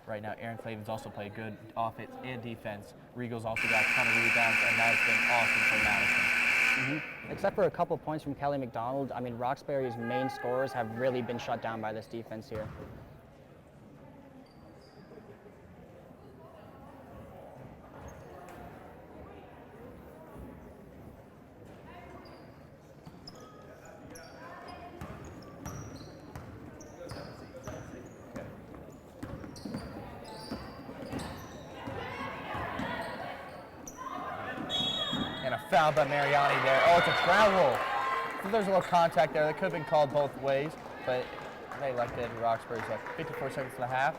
right now Aaron Clavin's also played good offense and defense. Regal's also got a ton of rebounds, and that has been awesome for Madison. Except for a couple points from Kelly McDonald, I mean, Roxbury's main scorers have really been shut down by this defense here. And a foul by Mariani there. Oh, it's a travel. So there's a little contact there. That could have been called both ways, but they elected Roxbury's 54 seconds to the half.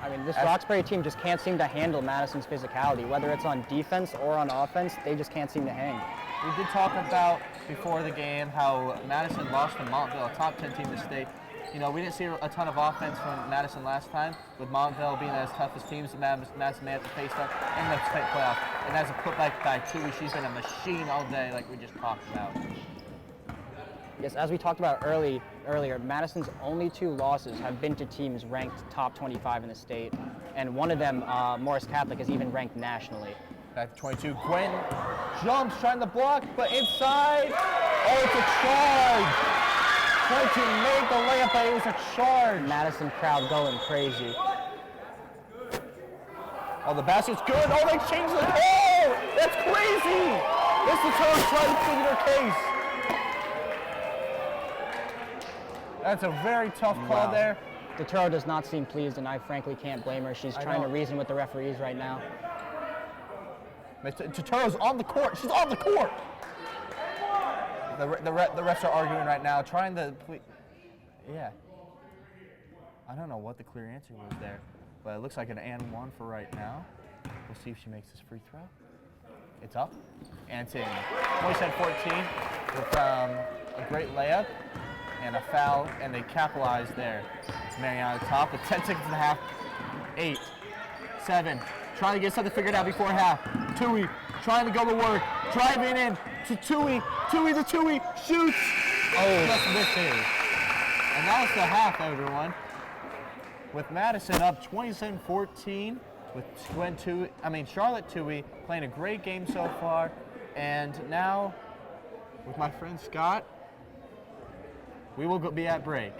I mean, this Roxbury team just can't seem to handle Madison's physicality. Whether it's on defense or on offense, they just can't seem to hang. We did talk about before the game how Madison lost to Montville, a top 10 team in the state. You know, we didn't see a ton of offense from Madison last time, with Montville being as tough as teams Madison may have to face up in the state playoff. And as a putback by Tui, she's been a machine all day, like we just talked about. Yes, as we talked about earlier, Madison's only 2 losses have been to teams ranked top 25 in the state, and one of them, Morris Catholic, is even ranked nationally. Back to 22, Gwen jumps, trying to block, but inside. Oh, it's a charge. Trying to make the layup, but it was a charge. Madison crowd going crazy. Oh, the basket's good. Oh, they changed the. Oh, that's crazy. It's the Toes trying to figure their case. That's a very tough call there. Totoro does not seem pleased, and I frankly can't blame her. She's trying to reason with the referees right now. Totoro's on the court. She's on the court. The refs are arguing right now, trying to. Yeah. I don't know what the clear answer was there, but it looks like an and one for right now. We'll see if she makes this free throw. It's up, and it's in. 27-14 with a great layup and a foul, and they capitalize there. Mariana at the top with 10 seconds and a half. 8, 7, trying to get something figured out before half. Tui trying to go to work, driving in to Tui. Tui the Tui shoots. Oh, just misses. And that was the half, everyone. With Madison up 27-14, with Charlotte Tui playing a great game so far, and now with my friend Scott, we will be at break.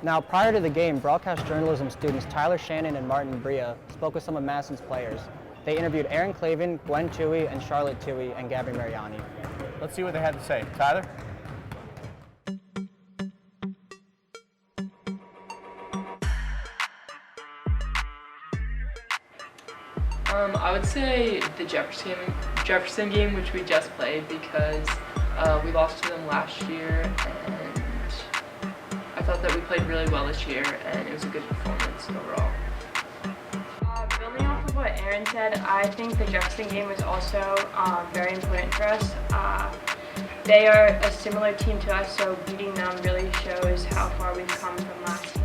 Now, prior to the game, broadcast journalism students Tyler Shannon and Martin Bria spoke with some of Madison's players. They interviewed Erin Clavin, Gwen Toohey, and Charlotte Toohey, and Gabby Mariani. Let's see what they had to say. Tyler? I would say the Jefferson game, which we just played, because we lost to them last year, and I thought that we played really well this year, and it was a good performance overall. Building off of what Aaron said, I think the Jefferson game was also very important for us. They are a similar team to us, so beating them really shows how far we've come from last season.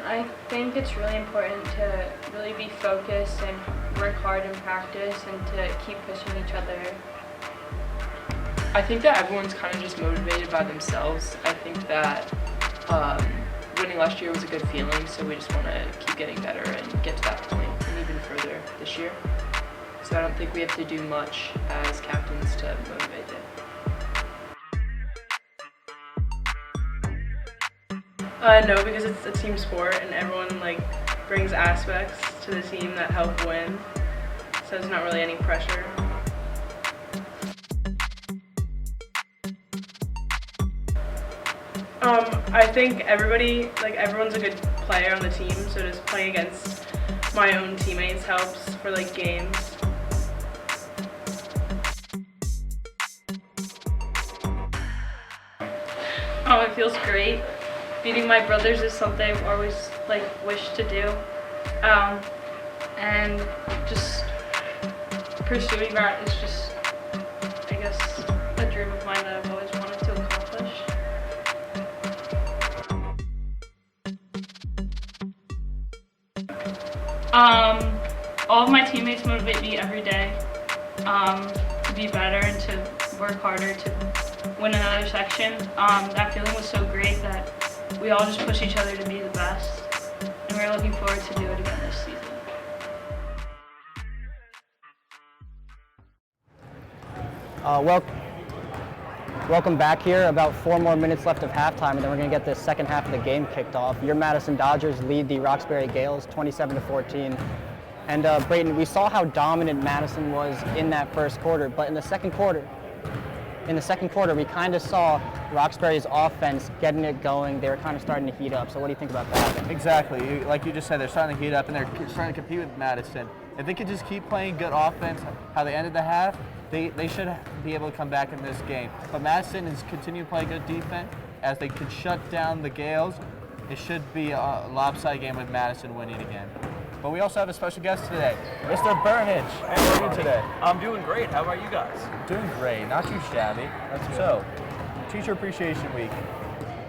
I think it's really important to really be focused and work hard in practice and to keep pushing each other. I think that everyone's kind of just motivated by themselves. I think that winning last year was a good feeling, so we just want to keep getting better and get to that point and even further this year. So I don't think we have to do much as captains to motivate them. No, because it's a team sport and everyone brings aspects to the team that help win, so there's not really any pressure. I think everyone's a good player on the team, so just playing against my own teammates helps for games. It feels great. Beating my brothers is something I've always wished to do, and just pursuing that is just, I guess, a dream of mine that I've always wanted to accomplish. All of my teammates motivate me every day to be better and to work harder to win another section. That feeling was so great that we all just push each other to be the best, and we're looking forward to do it again this season. Welcome back here. About 4 more minutes left of halftime, and then we're going to get the second half of the game kicked off. Your Madison Dodgers lead the Roxbury Gales 27-14. And Brayden, we saw how dominant Madison was in that first quarter, but in the second quarter, we kind of saw Roxbury's offense getting it going. They were kind of starting to heat up. So what do you think about that? Exactly. Like you just said, they're starting to heat up and they're starting to compete with Madison. If they could just keep playing good offense, how they ended the half, they should be able to come back in this game. But Madison is continuing to play good defense. As they could shut down the Gales, it should be a lopsided game with Madison winning again. But we also have a special guest today, Mr. Burnage. How are you today? I'm doing great. How about you guys? Doing great, not too shabby. So, Teacher Appreciation Week.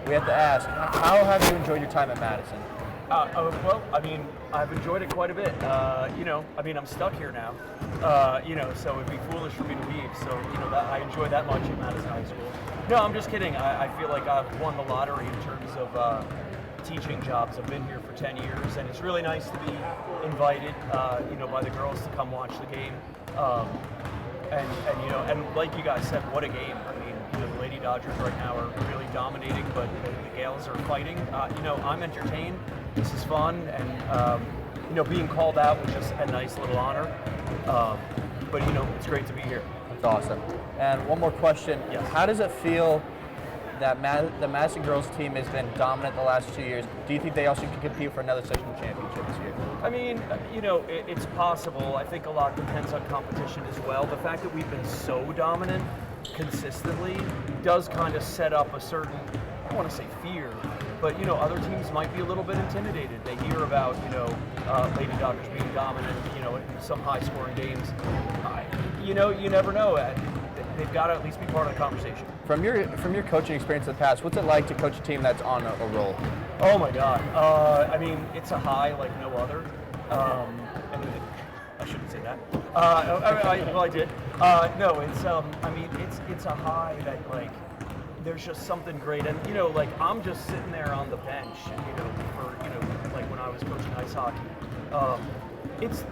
We have to ask, how have you enjoyed your time at Madison? Well, I've enjoyed it quite a bit. I'm stuck here now. So it'd be foolish for me to leave. So, I enjoy that much at Madison High School. No, I'm just kidding. I feel like I've won the lottery in terms of teaching jobs. I've been here for 10 years, and it's really nice to be invited, by the girls to come watch the game. And like you guys said, what a game. The Lady Dodgers right now are really dominating, but the Gales are fighting. I'm entertained. This is fun, and being called out was just a nice little honor. But it's great to be here. That's awesome. And one more question. Yes. How does it feel that the Madison girls team has been dominant the last 2 years? Do you think they also can compete for another sectional championship this year? It's possible. I think a lot depends on competition as well. The fact that we've been so dominant consistently does kind of set up a certain, I don't want to say fear, but other teams might be a little bit intimidated. They hear about Lady Dodgers being dominant, in some high-scoring games. You never know. They've got to at least be part of the conversation. From your coaching experience in the past, what's it like to coach a team that's on a roll? Oh my God. It's a high like no other. I shouldn't say that. I did. No, it's a high that there's just something great, and I'm just sitting there on the bench, for when I was coaching ice hockey. It's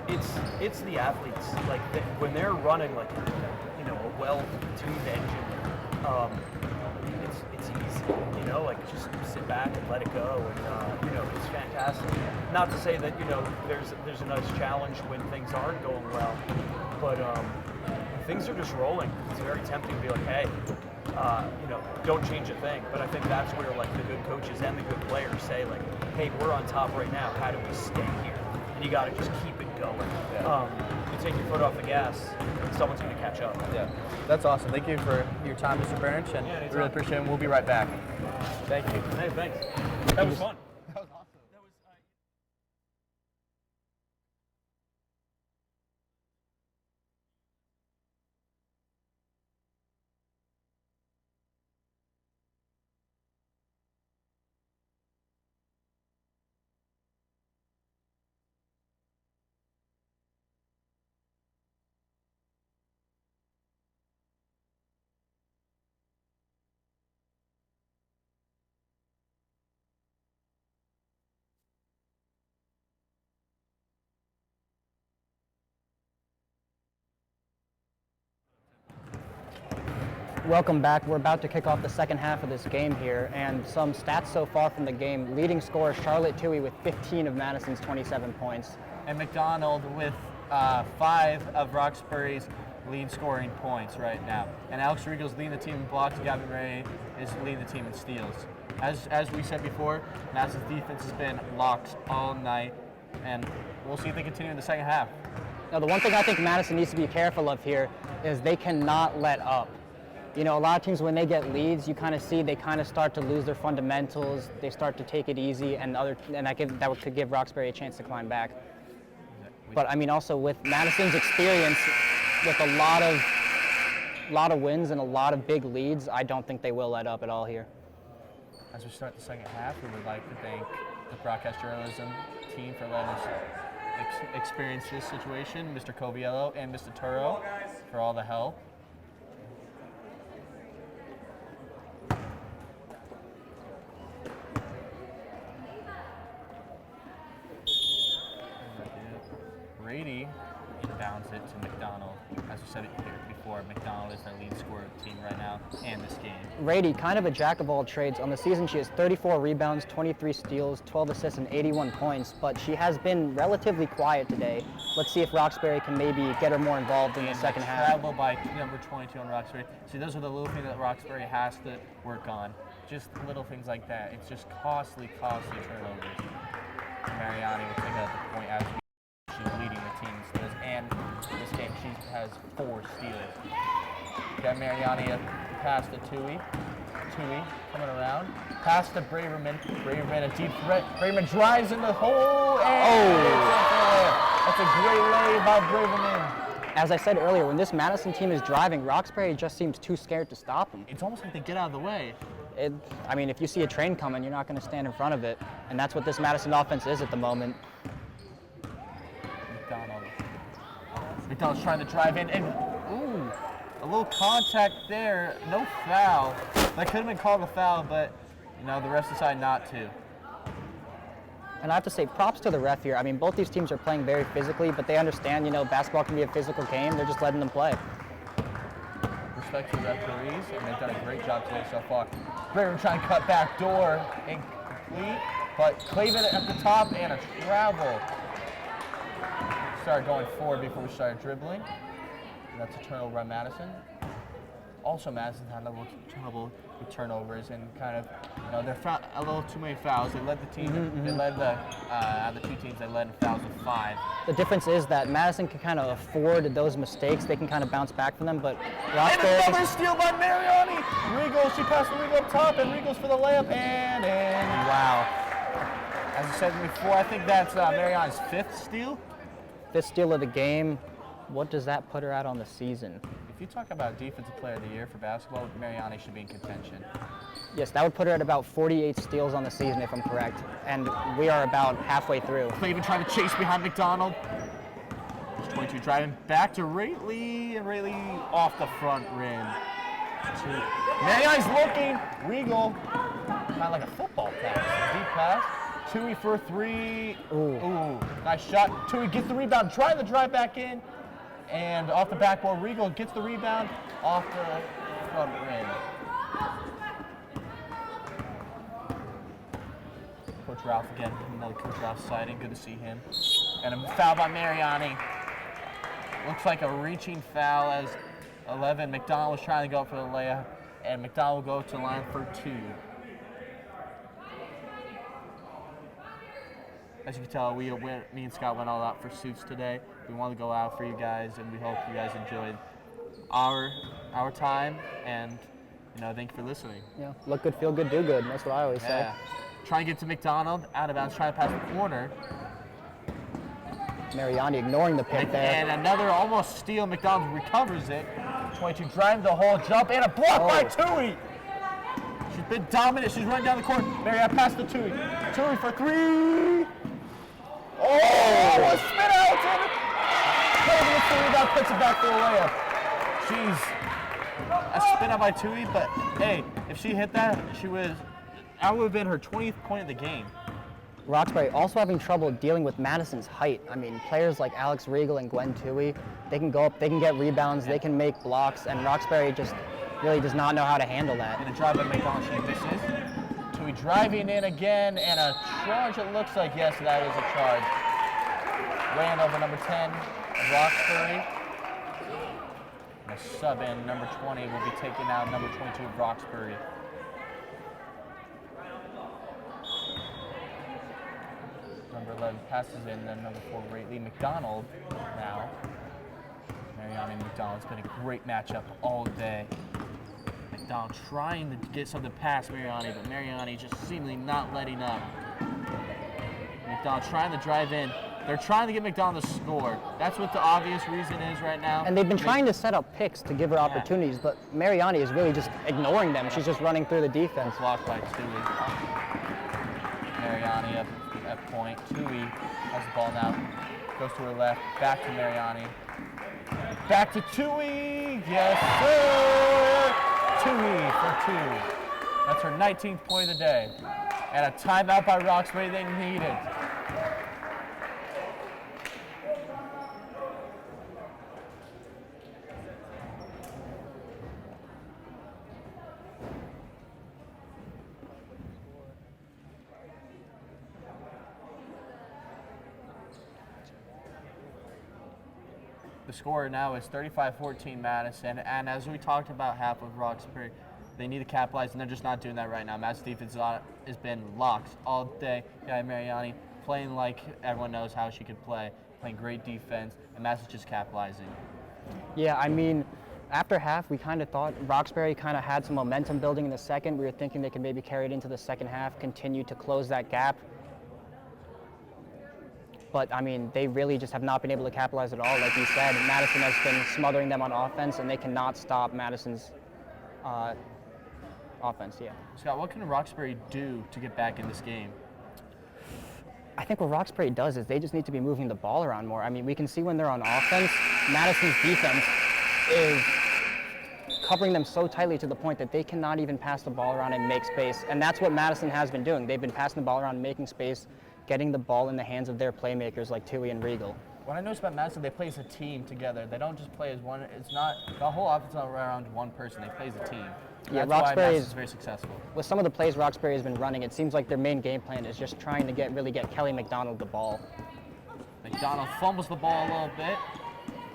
the athletes. Like when they're running like a well-tuned engine, it's easy. Like just sit back and let it go, and it's fantastic. Not to say that there's a nice challenge when things aren't going well, but things are just rolling. It's very tempting to be like, hey, don't change a thing. But I think that's where like the good coaches and the good players say like, hey, we're on top right now. How do we stay here? And you got to just keep it going. Yeah. You take your foot off the gas, someone's going to catch up. Yeah, that's awesome. Thank you for your time, Mr. Berench, and we really appreciate it. We'll be right back. Thank you. Hey, thanks. That was fun. That was awesome. Welcome back. We're about to kick off the second half of this game here, and some stats so far from the game. Leading scorer Charlotte Toohey with 15 of Madison's 27 points. And McDonald with 5 of Roxbury's lead scoring points right now. And Alex Regal's leading the team in blocks. Gavin Ray is leading the team in steals. As we said before, Madison's defense has been locked all night, and we'll see if they continue in the second half. Now, the one thing I think Madison needs to be careful of here is they cannot let up. A lot of teams, when they get leads, you kind of see they kind of start to lose their fundamentals. They start to take it easy, and that could give Roxbury a chance to climb back. But I mean, also with Madison's experience, with a lot of wins and a lot of big leads, I don't think they will let up at all here. As we start the second half, we would like to thank the broadcast journalism team for letting us experience this situation, Mr. Coviello and Mr. Turo for all the help. Brady inbounds it to McDonald. As we said it here before, McDonald is their lead scorer of the team right now and this game. Rady, kind of a jack of all trades. On the season, she has 34 rebounds, 23 steals, 12 assists, and 81 points, but she has been relatively quiet today. Let's see if Roxbury can maybe get her more involved in the second half. Travel by number 22 on Roxbury. See, those are the little things that Roxbury has to work on. Just little things like that. It's just costly turnovers. Mariani will take it at the point as she's leading the team in steals, and this game she has 4 steals. Got Mariani a pass to Toohey. Toohey coming around. Pass to Braverman. Braverman a deep threat. Braverman drives in the hole, and that's a great lay by Braverman. As I said earlier, when this Madison team is driving, Roxbury just seems too scared to stop them. It's almost like they get out of the way. I mean, if you see a train coming, you're not going to stand in front of it, and that's what this Madison offense is at the moment. McDonald's trying to drive in, and ooh, a little contact there. No foul. That could have been called a foul, but the refs decided not to. And I have to say, props to the ref here. I mean, both these teams are playing very physically, but they understand, basketball can be a physical game. They're just letting them play. Respect to the referees, and they've done a great job today so far. Braver trying to cut back door, incomplete, but Clavin at the top and a travel. Started going forward before we started dribbling. And that's a turnover by Madison. Also, Madison had a little trouble with turnovers and kind of, they're a little too many fouls. They led the team. They led out of the 2 teams. They led in fouls with 5. The difference is that Madison can kind of afford those mistakes. They can kind of bounce back from them, but Roxbury. And another steal by Mariani. Regal, she passed to Regal up top, and Regal's for the layup, and in. Wow. As I said before, I think that's Mariani's 5th steal. 5th steal of the game. What does that put her at on the season? If you talk about Defensive Player of the Year for basketball, Mariani should be in contention. Yes, that would put her at about 48 steals on the season, if I'm correct. And we are about halfway through. Clavin trying to chase behind McDonald. 22 driving back to Rayleigh, and Rayleigh off the front rim. Mariani's looking. Regal, kind of like a football pass. Deep pass. Tui for three. Ooh, nice shot. Tui gets the rebound, trying to drive back in. And off the backboard, Regal gets the rebound off the front rim. Coach Ralph again, another Coach Ralph sighting. Good to see him. And a foul by Mariani. Looks like a reaching foul as 11. McDonald was trying to go up for the layup, and McDonald will go to the line for 2. As you can tell, me and Scott went all out for suits today. We want to go out for you guys, and we hope you guys enjoyed our time. And thank you for listening. Yeah, look good, feel good, do good. That's what I always say. Trying to get to McDonald, out of bounds, trying to pass the corner. Mariani ignoring the pick there. And another almost steal. McDonald recovers it. 22 driving the hole, jump, and a block by Tui. She's been dominant. She's running down the court. Mariani passed to Tui. Tui for 3. Oh, a spin out. Craven gets the rebound, puts it back for a layup. Jeez. A spin out by Tui, but hey, if she hit that, that would have been her 20th point of the game. Roxbury also having trouble dealing with Madison's height. I mean, players like Alex Regal and Gwen Tui, they can go up, they can get rebounds, they can make blocks, and Roxbury just really does not know how to handle that. And a drive by McDonald, she misses. Tui driving in again, and a charge, it looks like. Yes, that is a charge. Weighing over number 10, Roxbury. And a sub in, number 20 will be taking out number 22 of Roxbury. Number 11 passes in, then number 4, Lee McDonald now. Mariani and McDonald. It's been a great matchup all day. McDonald trying to get something past Mariani, but Mariani just seemingly not letting up. McDonald trying to drive in. They're trying to get McDonald to score. That's what the obvious reason is right now. And they've been trying to set up picks to give her opportunities, but Mariani is really just ignoring them. She's just running through the defense. Blocked by Tui. Mariani up at point. Tui has the ball now. Goes to her left. Back to Mariani. Back to Tui. Yes, sir. Tui for 2. That's her 19th point of the day. And a timeout by Roxbury they needed. The score now is 35-14 Madison, and as we talked about half of Roxbury, they need to capitalize, and they're just not doing that right now. Madison's defense has been locked all day. Yeah, Mariani playing like everyone knows how she could play, playing great defense, and Madison's just capitalizing. Yeah, I mean, after half, we kind of thought Roxbury kind of had some momentum building in the second. We were thinking they could maybe carry it into the second half, continue to close that gap. But, I mean, they really just have not been able to capitalize at all. Like you said, Madison has been smothering them on offense, and they cannot stop Madison's offense, yeah. Scott, what can Roxbury do to get back in this game? I think what Roxbury does is they just need to be moving the ball around more. I mean, we can see when they're on offense, Madison's defense is covering them so tightly to the point that they cannot even pass the ball around and make space. And that's what Madison has been doing. They've been passing the ball around, making space, getting the ball in the hands of their playmakers like Tui and Regal. What I noticed about Madison, they play as a team together. They don't just play as one. It's not the whole offense not around one person. They play as a team. Yeah, that's why Roxbury Madison's very successful. With some of the plays Roxbury has been running, it seems like their main game plan is just trying to really get Kelly McDonald the ball. McDonald fumbles the ball a little bit,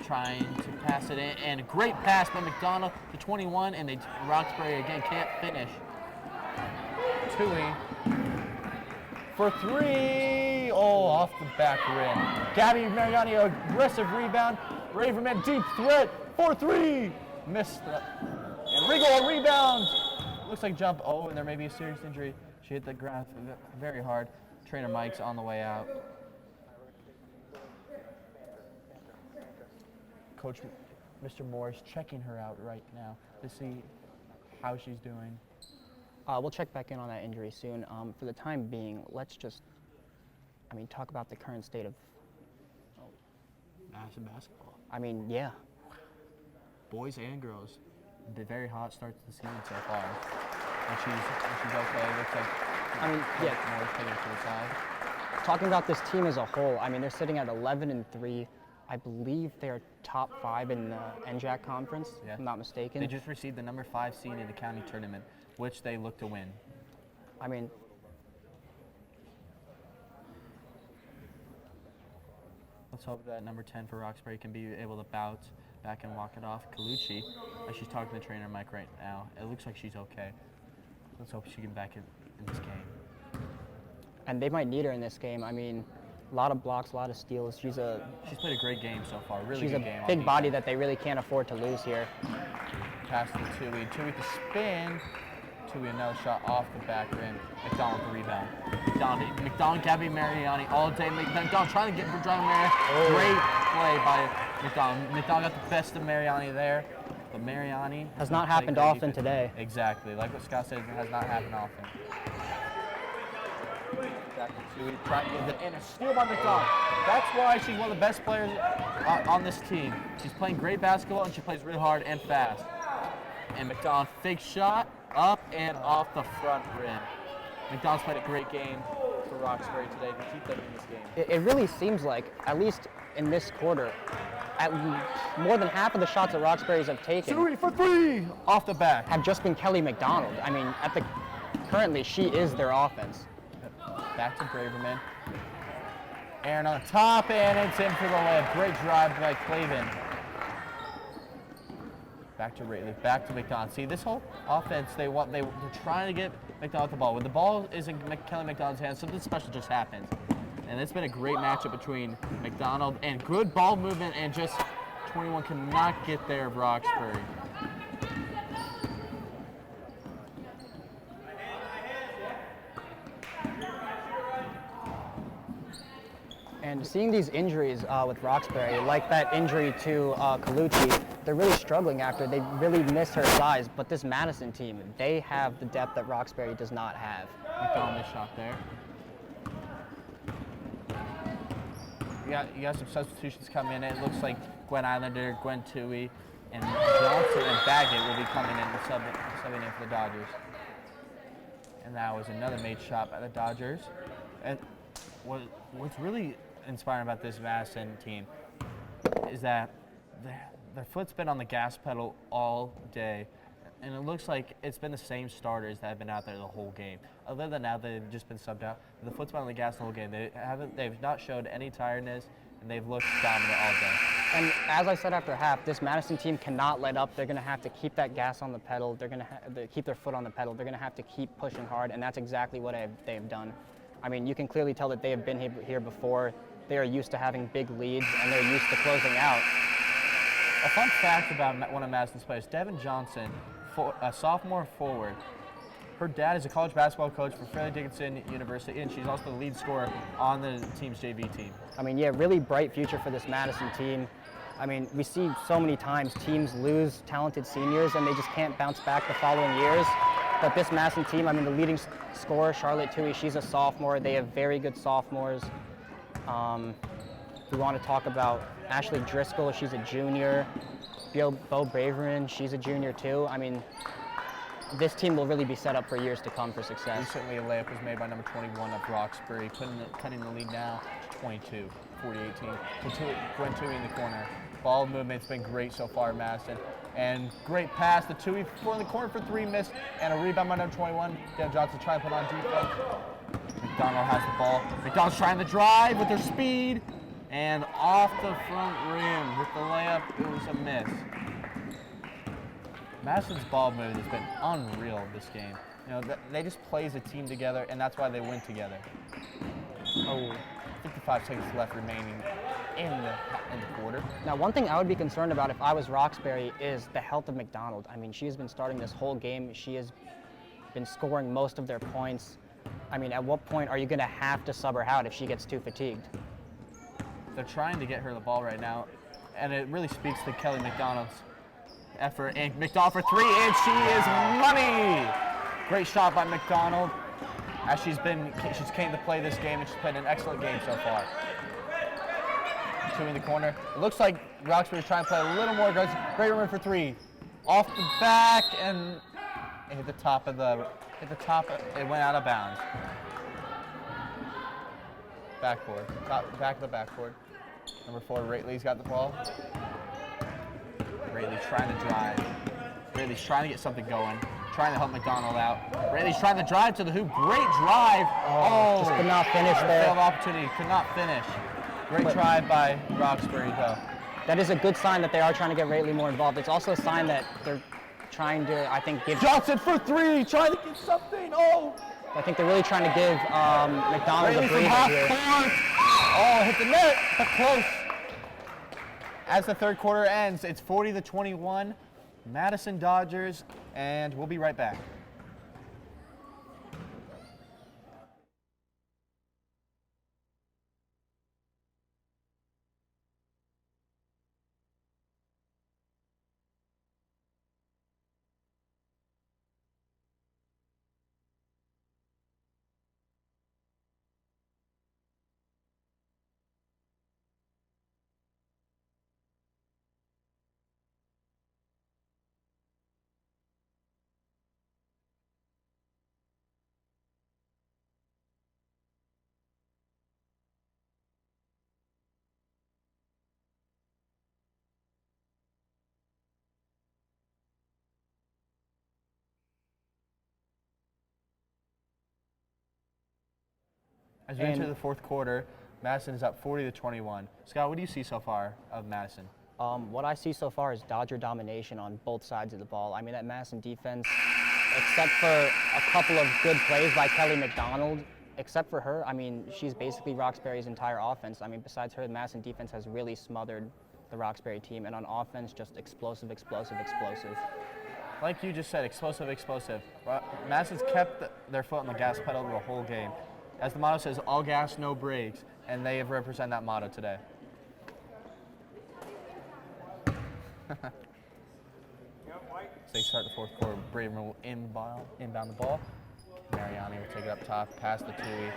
trying to pass it in, and a great pass by McDonald to 21, and Roxbury again can't finish. Tui for 3. Oh, off the back rim. Gabby Mariani, aggressive rebound. Raverman, deep threat for 3. Missed it. And Regal, a rebound. Looks like jump. Oh, and there may be a serious injury. She hit the ground very hard. Trainer Mike's on the way out. Coach Mr. Morris checking her out right now to see how she's doing. We'll check back in on that injury soon. For the time being, let's just, talk about the current state of Madison basketball. Yeah. Boys and girls. The very hot start to the season so far. And she's okay. Looks like I mean, yeah. More opinion to the side. Talking about this team as a whole, I mean, they're sitting at 11-3. I believe they're top 5 in the NJAC conference, if I'm not mistaken. They just received the number 5 seed in the county tournament, which they look to win. I mean, let's hope that number 10 for Roxbury can be able to bounce back and walk it off. Colucci, as she's talking to trainer Mike right now, it looks like she's okay. Let's hope she can back in this game. and they might need her in this game. I mean, a lot of blocks, a lot of steals. She's played a great game so far. Really she's good a game. big body that they really can't afford to lose here. Pass to Tui. Tui to spin. Tui another shot off the back rim. McDonald with the rebound. McDonald, Gabby Mariani all day. McDonald trying to get Madonna Mariani. Great play by McDonald. McDonald got the best of Mariani there. But Mariani has not happened often today. Exactly. Like what Scott said, it has not happened often. Back to Tui, trying to get it in. A steal by McDonald. That's why she's one of the best players on this team. She's playing great basketball and she plays really hard and fast. And McDonald, fake shot, up and off the front rim. McDonald's played a great game for Roxbury today to keep them in this game. It really seems like, at least in this quarter, more than half of the shots that Roxbury's have taken Tui for 3 off the back have just been Kelly McDonald. I mean, currently she is their offense. Back to Braverman. Aaron on the top, and it's in for the layup. Great drive by Clavin. Back to Rayleigh, back to McDonald. See, this whole offense, they're trying to get McDonald the ball. When the ball is in Kelly McDonald's hands, something special just happens. And it's been a great matchup between McDonald and good ball movement, and just 21 cannot get there of Roxbury. And seeing these injuries with Roxbury, like that injury to Colucci, they're really struggling after. They really miss her size. But this Madison team, they have the depth that Roxbury does not have. McDonald shot there. You got some substitutions coming in. It looks like Gwen Islander, Gwen Tui, and Johnson and Baggett will be coming in and subbing in for the Dodgers. And that was another made shot by the Dodgers. And what's really inspiring about this Madison team is that their foot's been on the gas pedal all day, and it looks like it's been the same starters that have been out there the whole game. Other than now, they've just been subbed out. The foot's been on the gas the whole game. They've not showed any tiredness, and they've looked dominant all day. And as I said after half, this Madison team cannot let up. They're going to have to keep that gas on the pedal. They're going to keep their foot on the pedal. They're going to have to keep pushing hard, and that's exactly what they've done. I mean, you can clearly tell that they have been here before. They are used to having big leads, and they're used to closing out. A fun fact about one of Madison's players, Devin Johnson, a sophomore forward. Her dad is a college basketball coach for Fairleigh Dickinson University, and she's also the lead scorer on the team's JV team. I mean, yeah, really bright future for this Madison team. I mean, we see so many times teams lose talented seniors, and they just can't bounce back the following years. But this Madison team, I mean, the leading scorer, Charlotte Tui, she's a sophomore. They have very good sophomores. We want to talk about Ashley Driscoll, she's a junior. Bo Braverman, she's a junior too. I mean, this team will really be set up for years to come for success. Recently, a layup was made by number 21 of Roxbury, cutting the lead now to 22, 40-18. Gwen Tui in the corner. Ball movement's been great so far, Madison. And great pass to Tui in the corner for 3, missed, and a rebound by number 21. Dan Johnson trying to put on defense. McDonald has the ball. McDonald's trying to drive with her speed, and off the front rim with the layup, it was a miss. Madison's ball movement has been unreal this game. You know, they just play as a team together, and that's why they win together. 55 seconds left remaining in the quarter. Now, one thing I would be concerned about if I was Roxbury is the health of McDonald. I mean, she has been starting this whole game. She has been scoring most of their points. I mean, at what point are you going to have to sub her out if she gets too fatigued? They're trying to get her the ball right now, and it really speaks to Kelly McDonald's effort. And McDonald for 3, and she is money! Great shot by McDonald. As she's came to play this game, and she's played an excellent game so far. Two in the corner. It looks like Roxbury's trying to play a little more aggressive. Great room for 3. Off the back, and It hit the top of the, it went out of bounds. Backboard, back of the backboard. Number 4, Rayleigh's got the ball. Rayleigh's trying to drive. Rayleigh's trying to get something going, trying to help McDonald out. Rayleigh's trying to drive to the hoop. Great drive. Just could not finish there. Failed opportunity, could not finish. Great try by Roxbury, though. That is a good sign that they are trying to get Rayleigh more involved. It's also a sign that they're trying to, I think, give... Johnson for 3, trying to get something. Oh! I think they're really trying to give McDonald a breather here. Oh, hit the net, but close. As the third quarter ends, it's 40-21, Madison Dodgers, and we'll be right back. As we enter the fourth quarter, Madison is up 40-21. Scott, what do you see so far of Madison? What I see so far is Dodger domination on both sides of the ball. I mean, that Madison defense, except for a couple of good plays by Kelly McDonald, except for her, I mean, she's basically Roxbury's entire offense. I mean, besides her, the Madison defense has really smothered the Roxbury team, and on offense, just explosive, explosive, explosive. Like you just said, explosive, explosive. Madison's kept their foot on the gas pedal the whole game. As the motto says, all gas, no brakes, and they have represented that motto today. So they start the fourth quarter. Braverman will inbound the ball. Mariani will take it up top, past the Tui. In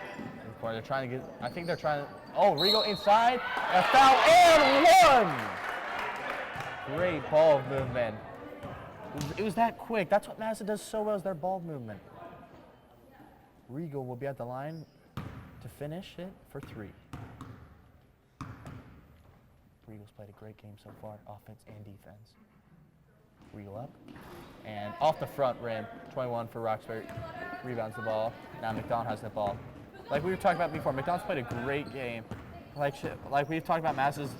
the corner, they're trying to get, I think they're trying to, oh, Rigo inside, a foul, and one! Great ball movement. It was that quick. That's what Madison does so well, is their ball movement. Rigo will be at the line to finish it for 3. Regal's played a great game so far, offense and defense. Regal up, and off the front rim, 21 for Roxbury, rebounds the ball. Now McDonald has the ball. Like we were talking about before, McDonald's played a great game. Like we've talked about Madison's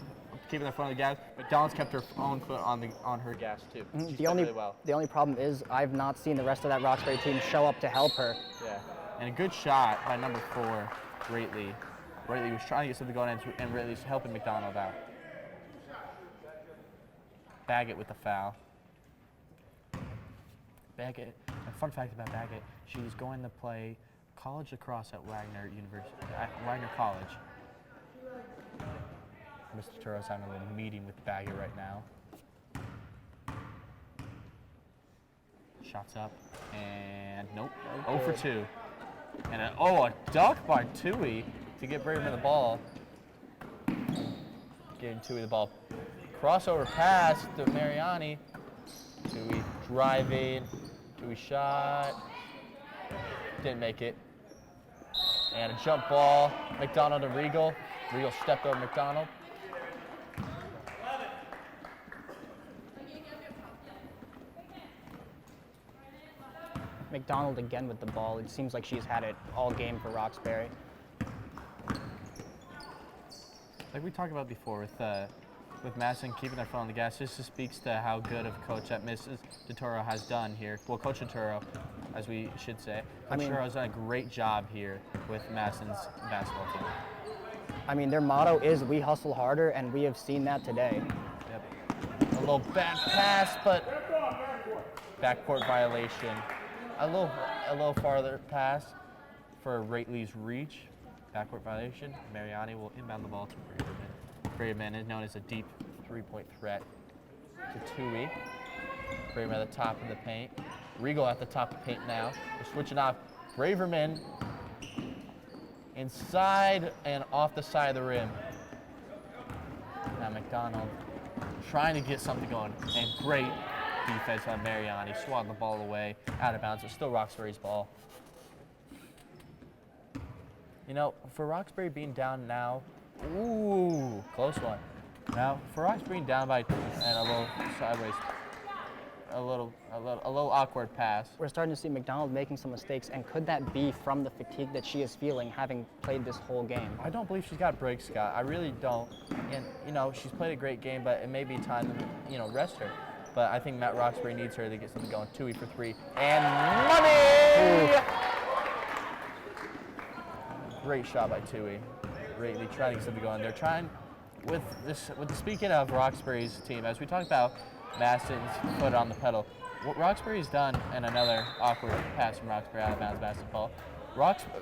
keeping their foot on the gas. McDonald's kept her own foot on her gas too. The only problem is I've not seen the rest of that Roxbury team show up to help her. Yeah, and a good shot by number 4, Rayleigh. Rayleigh was trying to get something going, and Rayleigh's helping McDonald out. Baggett with the foul. Baggett, a fun fact about Baggett, she's going to play college lacrosse at Wagner College. Mr. Turo's having a little meeting with Baggett right now. Shots up, and nope, 0 for 2. And a dunk by Tui to get Braverman the ball. Giving Tui the ball. Crossover pass to Mariani. Tui driving. Tui shot. Didn't make it. And a jump ball. McDonald to Regal. Regal stepped over McDonald. McDonald again with the ball. It seems like she's had it all game for Roxbury. Like we talked about before with Madison keeping their foot on the gas, this just speaks to how good of a coach that Mrs. DeToro has done here. Well, Coach DeToro, as we should say. Coach DeToro has done a great job here with Madison's basketball team. I mean, their motto is "We hustle harder," and we have seen that today. Yep. A little back pass, but backcourt violation. A little farther pass for Rayleigh's reach. Backcourt violation. Mariani will inbound the ball to Braverman. Braverman is known as a deep three-point threat to Tui. Braverman at the top of the paint. Regal at the top of the paint now. We're switching off. Braverman inside and off the side of the rim. Now McDonald trying to get something going. And great defense on Mariani, swatting the ball away, out of bounds. It's still Roxbury's ball. You know, for Roxbury being down now, ooh, close one. Now, for Roxbury being down by and a little sideways, a little awkward pass. We're starting to see McDonald making some mistakes, and could that be from the fatigue that she is feeling having played this whole game? I don't believe she's got breaks, Scott. I really don't. And, you know, she's played a great game, but it may be time to, you know, rest her. But I think Matt Roxbury needs her to get something going. Tui for 3. And money! Ooh. Great shot by Tui. Really trying to get something going. They're trying, speaking of Roxbury's team, as we talked about Madison's foot on the pedal, what Roxbury's done, and another awkward pass from Roxbury out of bounds basketball.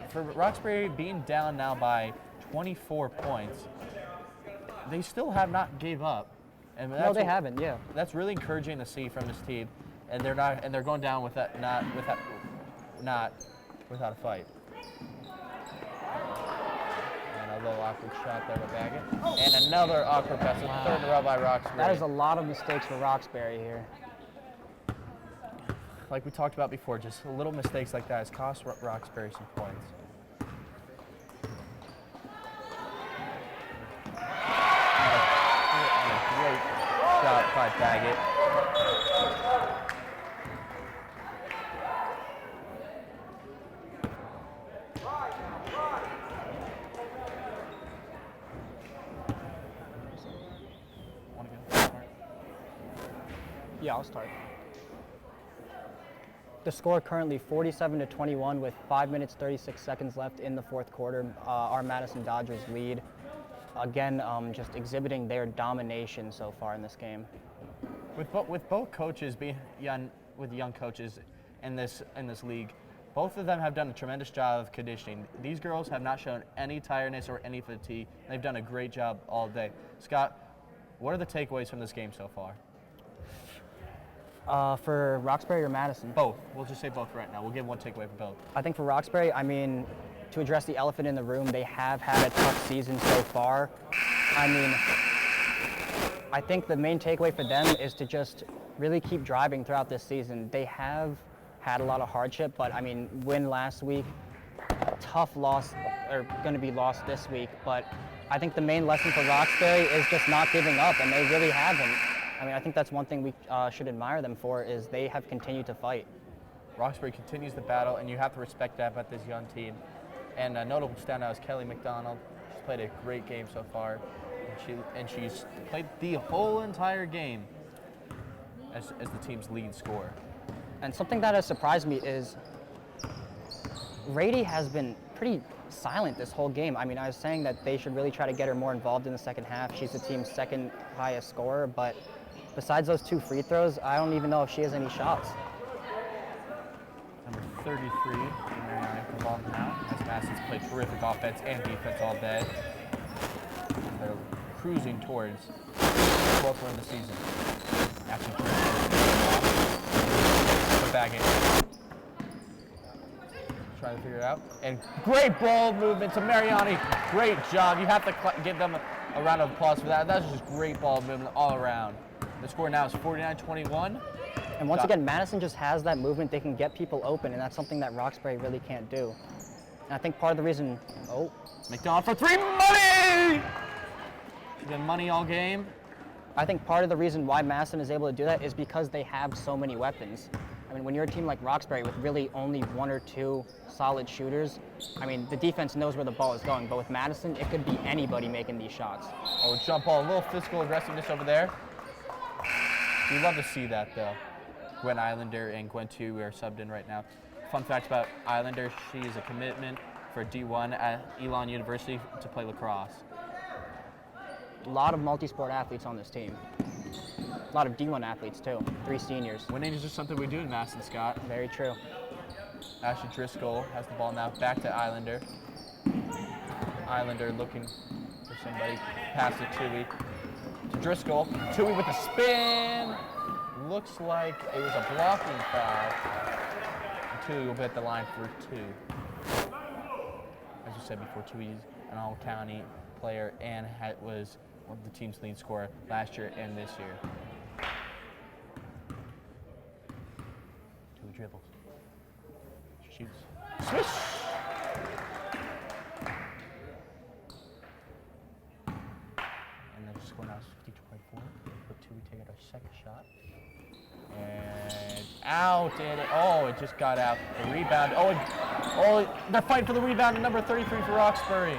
For Roxbury being down now by 24 points, they still have not gave up. And No, they haven't. Yeah. That's really encouraging to see from this team, and they're going down with that not without a fight. And a little awkward shot there by Baggett, and another awkward pass, third in a row by Roxbury. That is a lot of mistakes for Roxbury here. Like we talked about before, just little mistakes like that has cost Roxbury some points. And a great shot by Baggett. Yeah, I'll start. The score currently 47-21 with 5 minutes 36 seconds left in the fourth quarter. Our Madison Dodgers lead. Again, just exhibiting their domination so far in this game. With both coaches being young coaches in this league, both of them have done a tremendous job of conditioning. These girls have not shown any tiredness or any fatigue. They've done a great job all day. Scott, what are the takeaways from this game so far? For Roxbury or Madison? Both. We'll just say both right now. We'll give one takeaway for both. I think for Roxbury, I mean, to address the elephant in the room, they have had a tough season so far. I mean, I think the main takeaway for them is to just really keep driving throughout this season. They have had a lot of hardship, but I mean, win last week, tough loss, or going to be lost this week. But I think the main lesson for Roxbury is just not giving up, and they really haven't. I mean, I think that's one thing we should admire them for, is they have continued to fight. Roxbury continues the battle, and you have to respect that about this young team. And a notable standout is Kelly McDonald. She's played a great game so far, and she's played the whole entire game as the team's lead scorer. And something that has surprised me is Rady has been pretty silent this whole game. I mean, I was saying that they should really try to get her more involved in the second half. She's the team's second highest scorer, but besides those 2 free throws, I don't even know if she has any shots. Number 33, Mariani with the ball now, as Madison's played terrific offense and defense all day. They're cruising towards the 12th win of the season. After back in. Trying to figure it out. And great ball movement to Mariani. Great job. You have to give them a round of applause for that. That's just great ball movement all around. The score now is 49-21. And once again, Madison just has that movement. They can get people open, and that's something that Roxbury really can't do. And I think part of the reason, McDonald for 3, money! She's been money all game. I think part of the reason why Madison is able to do that is because they have so many weapons. I mean, when you're a team like Roxbury with really only 1 or 2 solid shooters, I mean, the defense knows where the ball is going. But with Madison, it could be anybody making these shots. Oh, jump ball, a little physical aggressiveness over there. We love to see that, though. Gwen Islander and Gwen Tu are subbed in right now. Fun fact about Islander, she is a commitment for D1 at Elon University to play lacrosse. A lot of multi-sport athletes on this team. A lot of D1 athletes, too. 3 seniors. Winning is just something we do in Madison, Scott. Very true. Ashley Driscoll has the ball now. Back to Islander. Islander looking for somebody. Pass it to Driscoll. Tui with the spin. Looks like it was a blocking foul. Tui will be at the line for 2. As you said before, Tui is an all-county player and was one of the team's lead scorer last year and this year. dribbles. She shoots. Swish! And then the score now is 50-24. With 2, we take out our second shot. And out, and it just got out. The rebound. They're fighting for the rebound. Number 33 for Roxbury.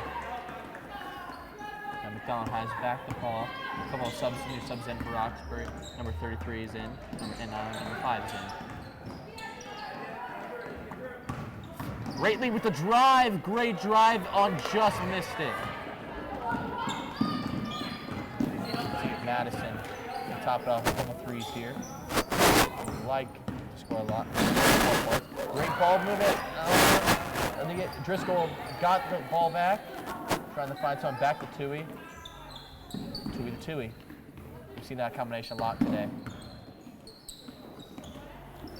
Now McDonald has back the ball. A couple of new subs in for Roxbury. Number 33 is in, and number 5 is in. Greatly with the drive. Great drive on just missed it. Madison can top it off with a couple threes here. Like to score a lot. Great ball movement. I think Driscoll got the ball back. Trying to find someone back to Tui. Tui to Tui. We've seen that combination a lot today.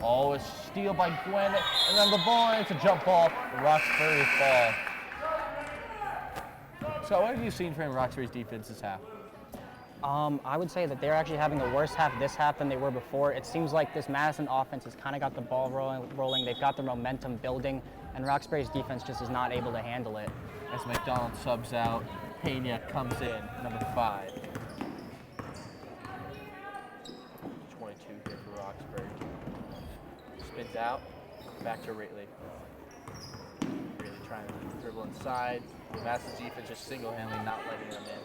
Oh, a steal by Gwen. And then the ball, and it's a jump ball. Roxbury's ball. So what have you seen from Roxbury's defense this half? I would say that they're actually having a worse half this half than they were before. It seems like this Madison offense has kind of got the ball rolling. They've got the momentum building, and Roxbury's defense just is not able to handle it. As McDonald subs out, Pena comes in, number 5. 22 here for Roxbury. Spins out, back to Raitley. Really trying to dribble inside. Madison's defense just single-handedly not letting them in.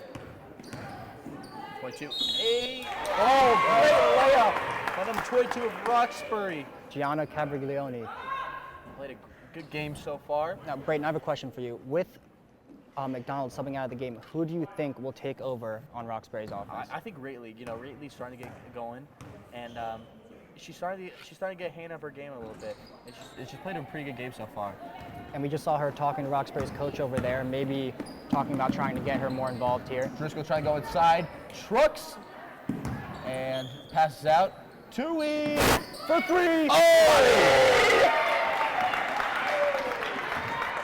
22. Hey! Oh, great layup by number 22 of Roxbury. Gianna Cabriglione. Played a good game so far. Now, Brayton, I have a question for you. With McDonald subbing out of the game, who do you think will take over on Roxbury's offense? I think Raitley. Raitley's starting to get going, and she's starting to get a hand of her game a little bit. And she's played a pretty good game so far. And we just saw her talking to Roxbury's coach over there, maybe talking about trying to get her more involved here. Driscoll trying to go inside, trucks, and passes out. Tui for 3. Oh!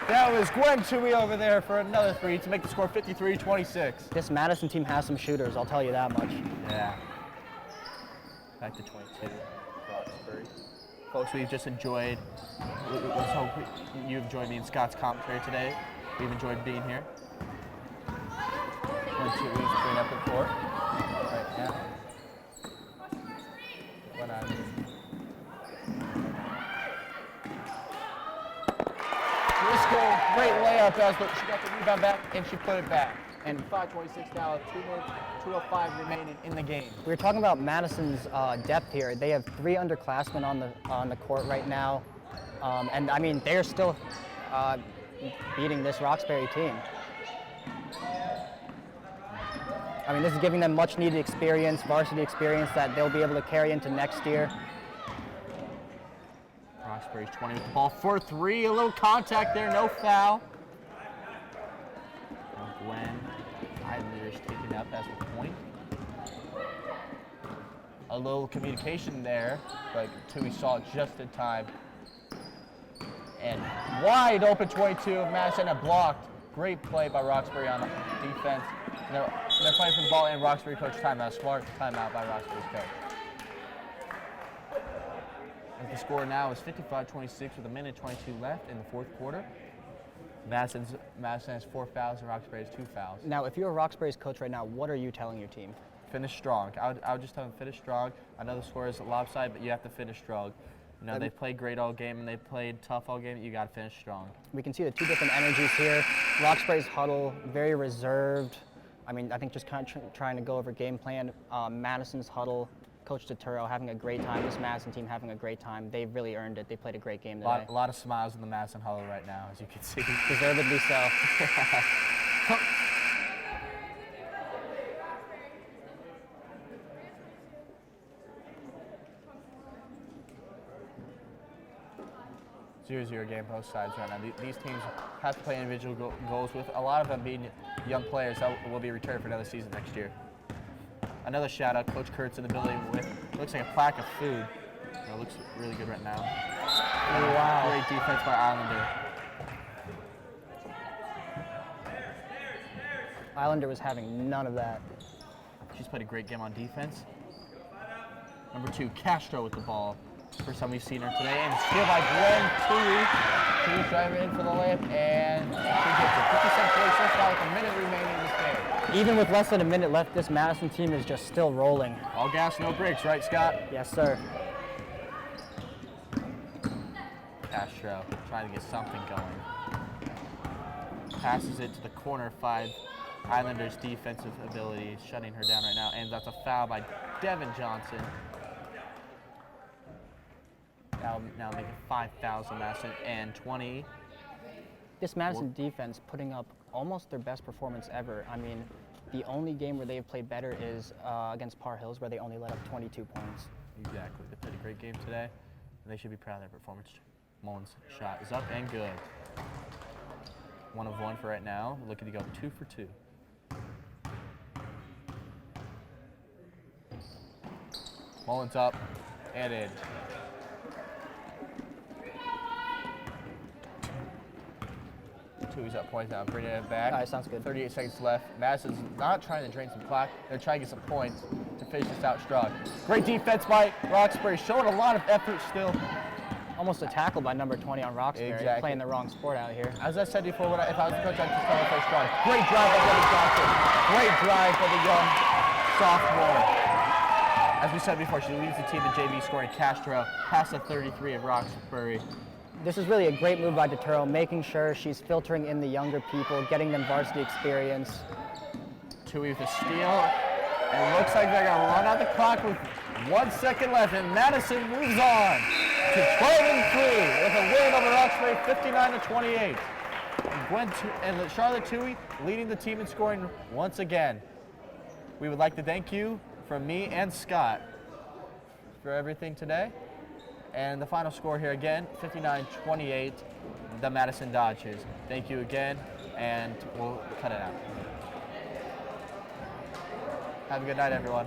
That was Gwen Tui over there for another 3 to make the score 53-26. This Madison team has some shooters, I'll tell you that much. Yeah. Back to 22, Roxbury. Folks, we've just enjoyed, let's hope you've enjoyed me and Scott's commentary today. We've enjoyed being here. 22 is bring up the court right now. Driscoll, great layup as she got the rebound back and she put it back. And 5:26 now, 2:05 remaining in the game. We were talking about Madison's depth here. They have 3 underclassmen on the court right now, and I mean they're still beating this Roxbury team. I mean, this is giving them much needed experience, varsity experience that they'll be able to carry into next year. Roxbury's 20 with the ball for 3. A little contact there, no foul. Now Gwen Islanders taken up as the point. A little communication there, but Tui saw it just in time. And wide open 22 of Madison, and blocked. Great play by Roxbury on the defense. They're fighting for the ball, and Roxbury coach timeout. Smart timeout by Roxbury's coach. And the score now is 55-26 with 1:22 left in the fourth quarter. Madison has 4 fouls and Roxbury has 2 fouls. Now, if you're Roxbury's coach right now, what are you telling your team? Finish strong. I would just tell them finish strong. I know the score is lopsided, but you have to finish strong. They've played great all game and they've played tough all game. You got to finish strong. We can see the 2 different energies here. Roxbury's huddle, very reserved. I mean, I think just kind of trying to go over game plan. Madison's huddle, Coach Turturro having a great time. This Madison team having a great time. They've really earned it. They played a great game today. A lot of smiles in the Madison huddle right now, as you can see. Deservedly so. Zero game both sides right now. These teams have to play individual goals with a lot of them being young players that will be returned for another season next year. Another shout out, Coach Kurtz in the building with looks like a plaque of food. It looks really good right now. Oh, wow. Great defense by Islander. Islander was having none of that. She's played a great game on defense. Number 2, Castro with the ball. First time we've seen her today. And steal by Gwen Tui. Tui's driving in for the layup, and she gets it. 57-46, now with a minute remaining in this game. Even with less than a minute left, this Madison team is just still rolling. All gas, no brakes, right, Scott? Yes, sir. Castro trying to get something going. Passes it to the corner 5. Islanders' defensive ability shutting her down right now, and that's a foul by Devin Johnson. Now making 5,000 Madison and 20. This Madison defense putting up almost their best performance ever. I mean, the only game where they've played better is against Par Hills, where they only let up 22 points. Exactly. They played a great game today, and they should be proud of their performance. Mullins' shot is up and good. 1 of 1 for right now. Looking to go 2 for 2. Mullins up and in. Tui's up points now, bringing it back. All right, sounds good. 38 seconds left. Madison's not trying to drain some clock. They're trying to get some points to finish this out strong. Great defense by Roxbury, showing a lot of effort still. Almost a tackle by number 20 on Roxbury, Exactly. playing the wrong sport out here. As I said before, if I was the coach, I'd just tell them to play strong. Great drive by Devin Johnson. Great drive by the young sophomore. As we said before, she leads the team in JV scoring. Castro past the 33 of Roxbury. This is really a great move by Deturro, making sure she's filtering in the younger people, getting them varsity experience. Tui with a steal. And it looks like they're going to run out the clock with 1 second left, and Madison moves on to 12-3 with a win over Roxbury, 59-28. And Charlotte Tui leading the team in scoring once again. We would like to thank you from me and Scott for everything today. And the final score here again, 59-28, the Madison Dodgers. Thank you again, and we'll cut it out. Have a good night, everyone.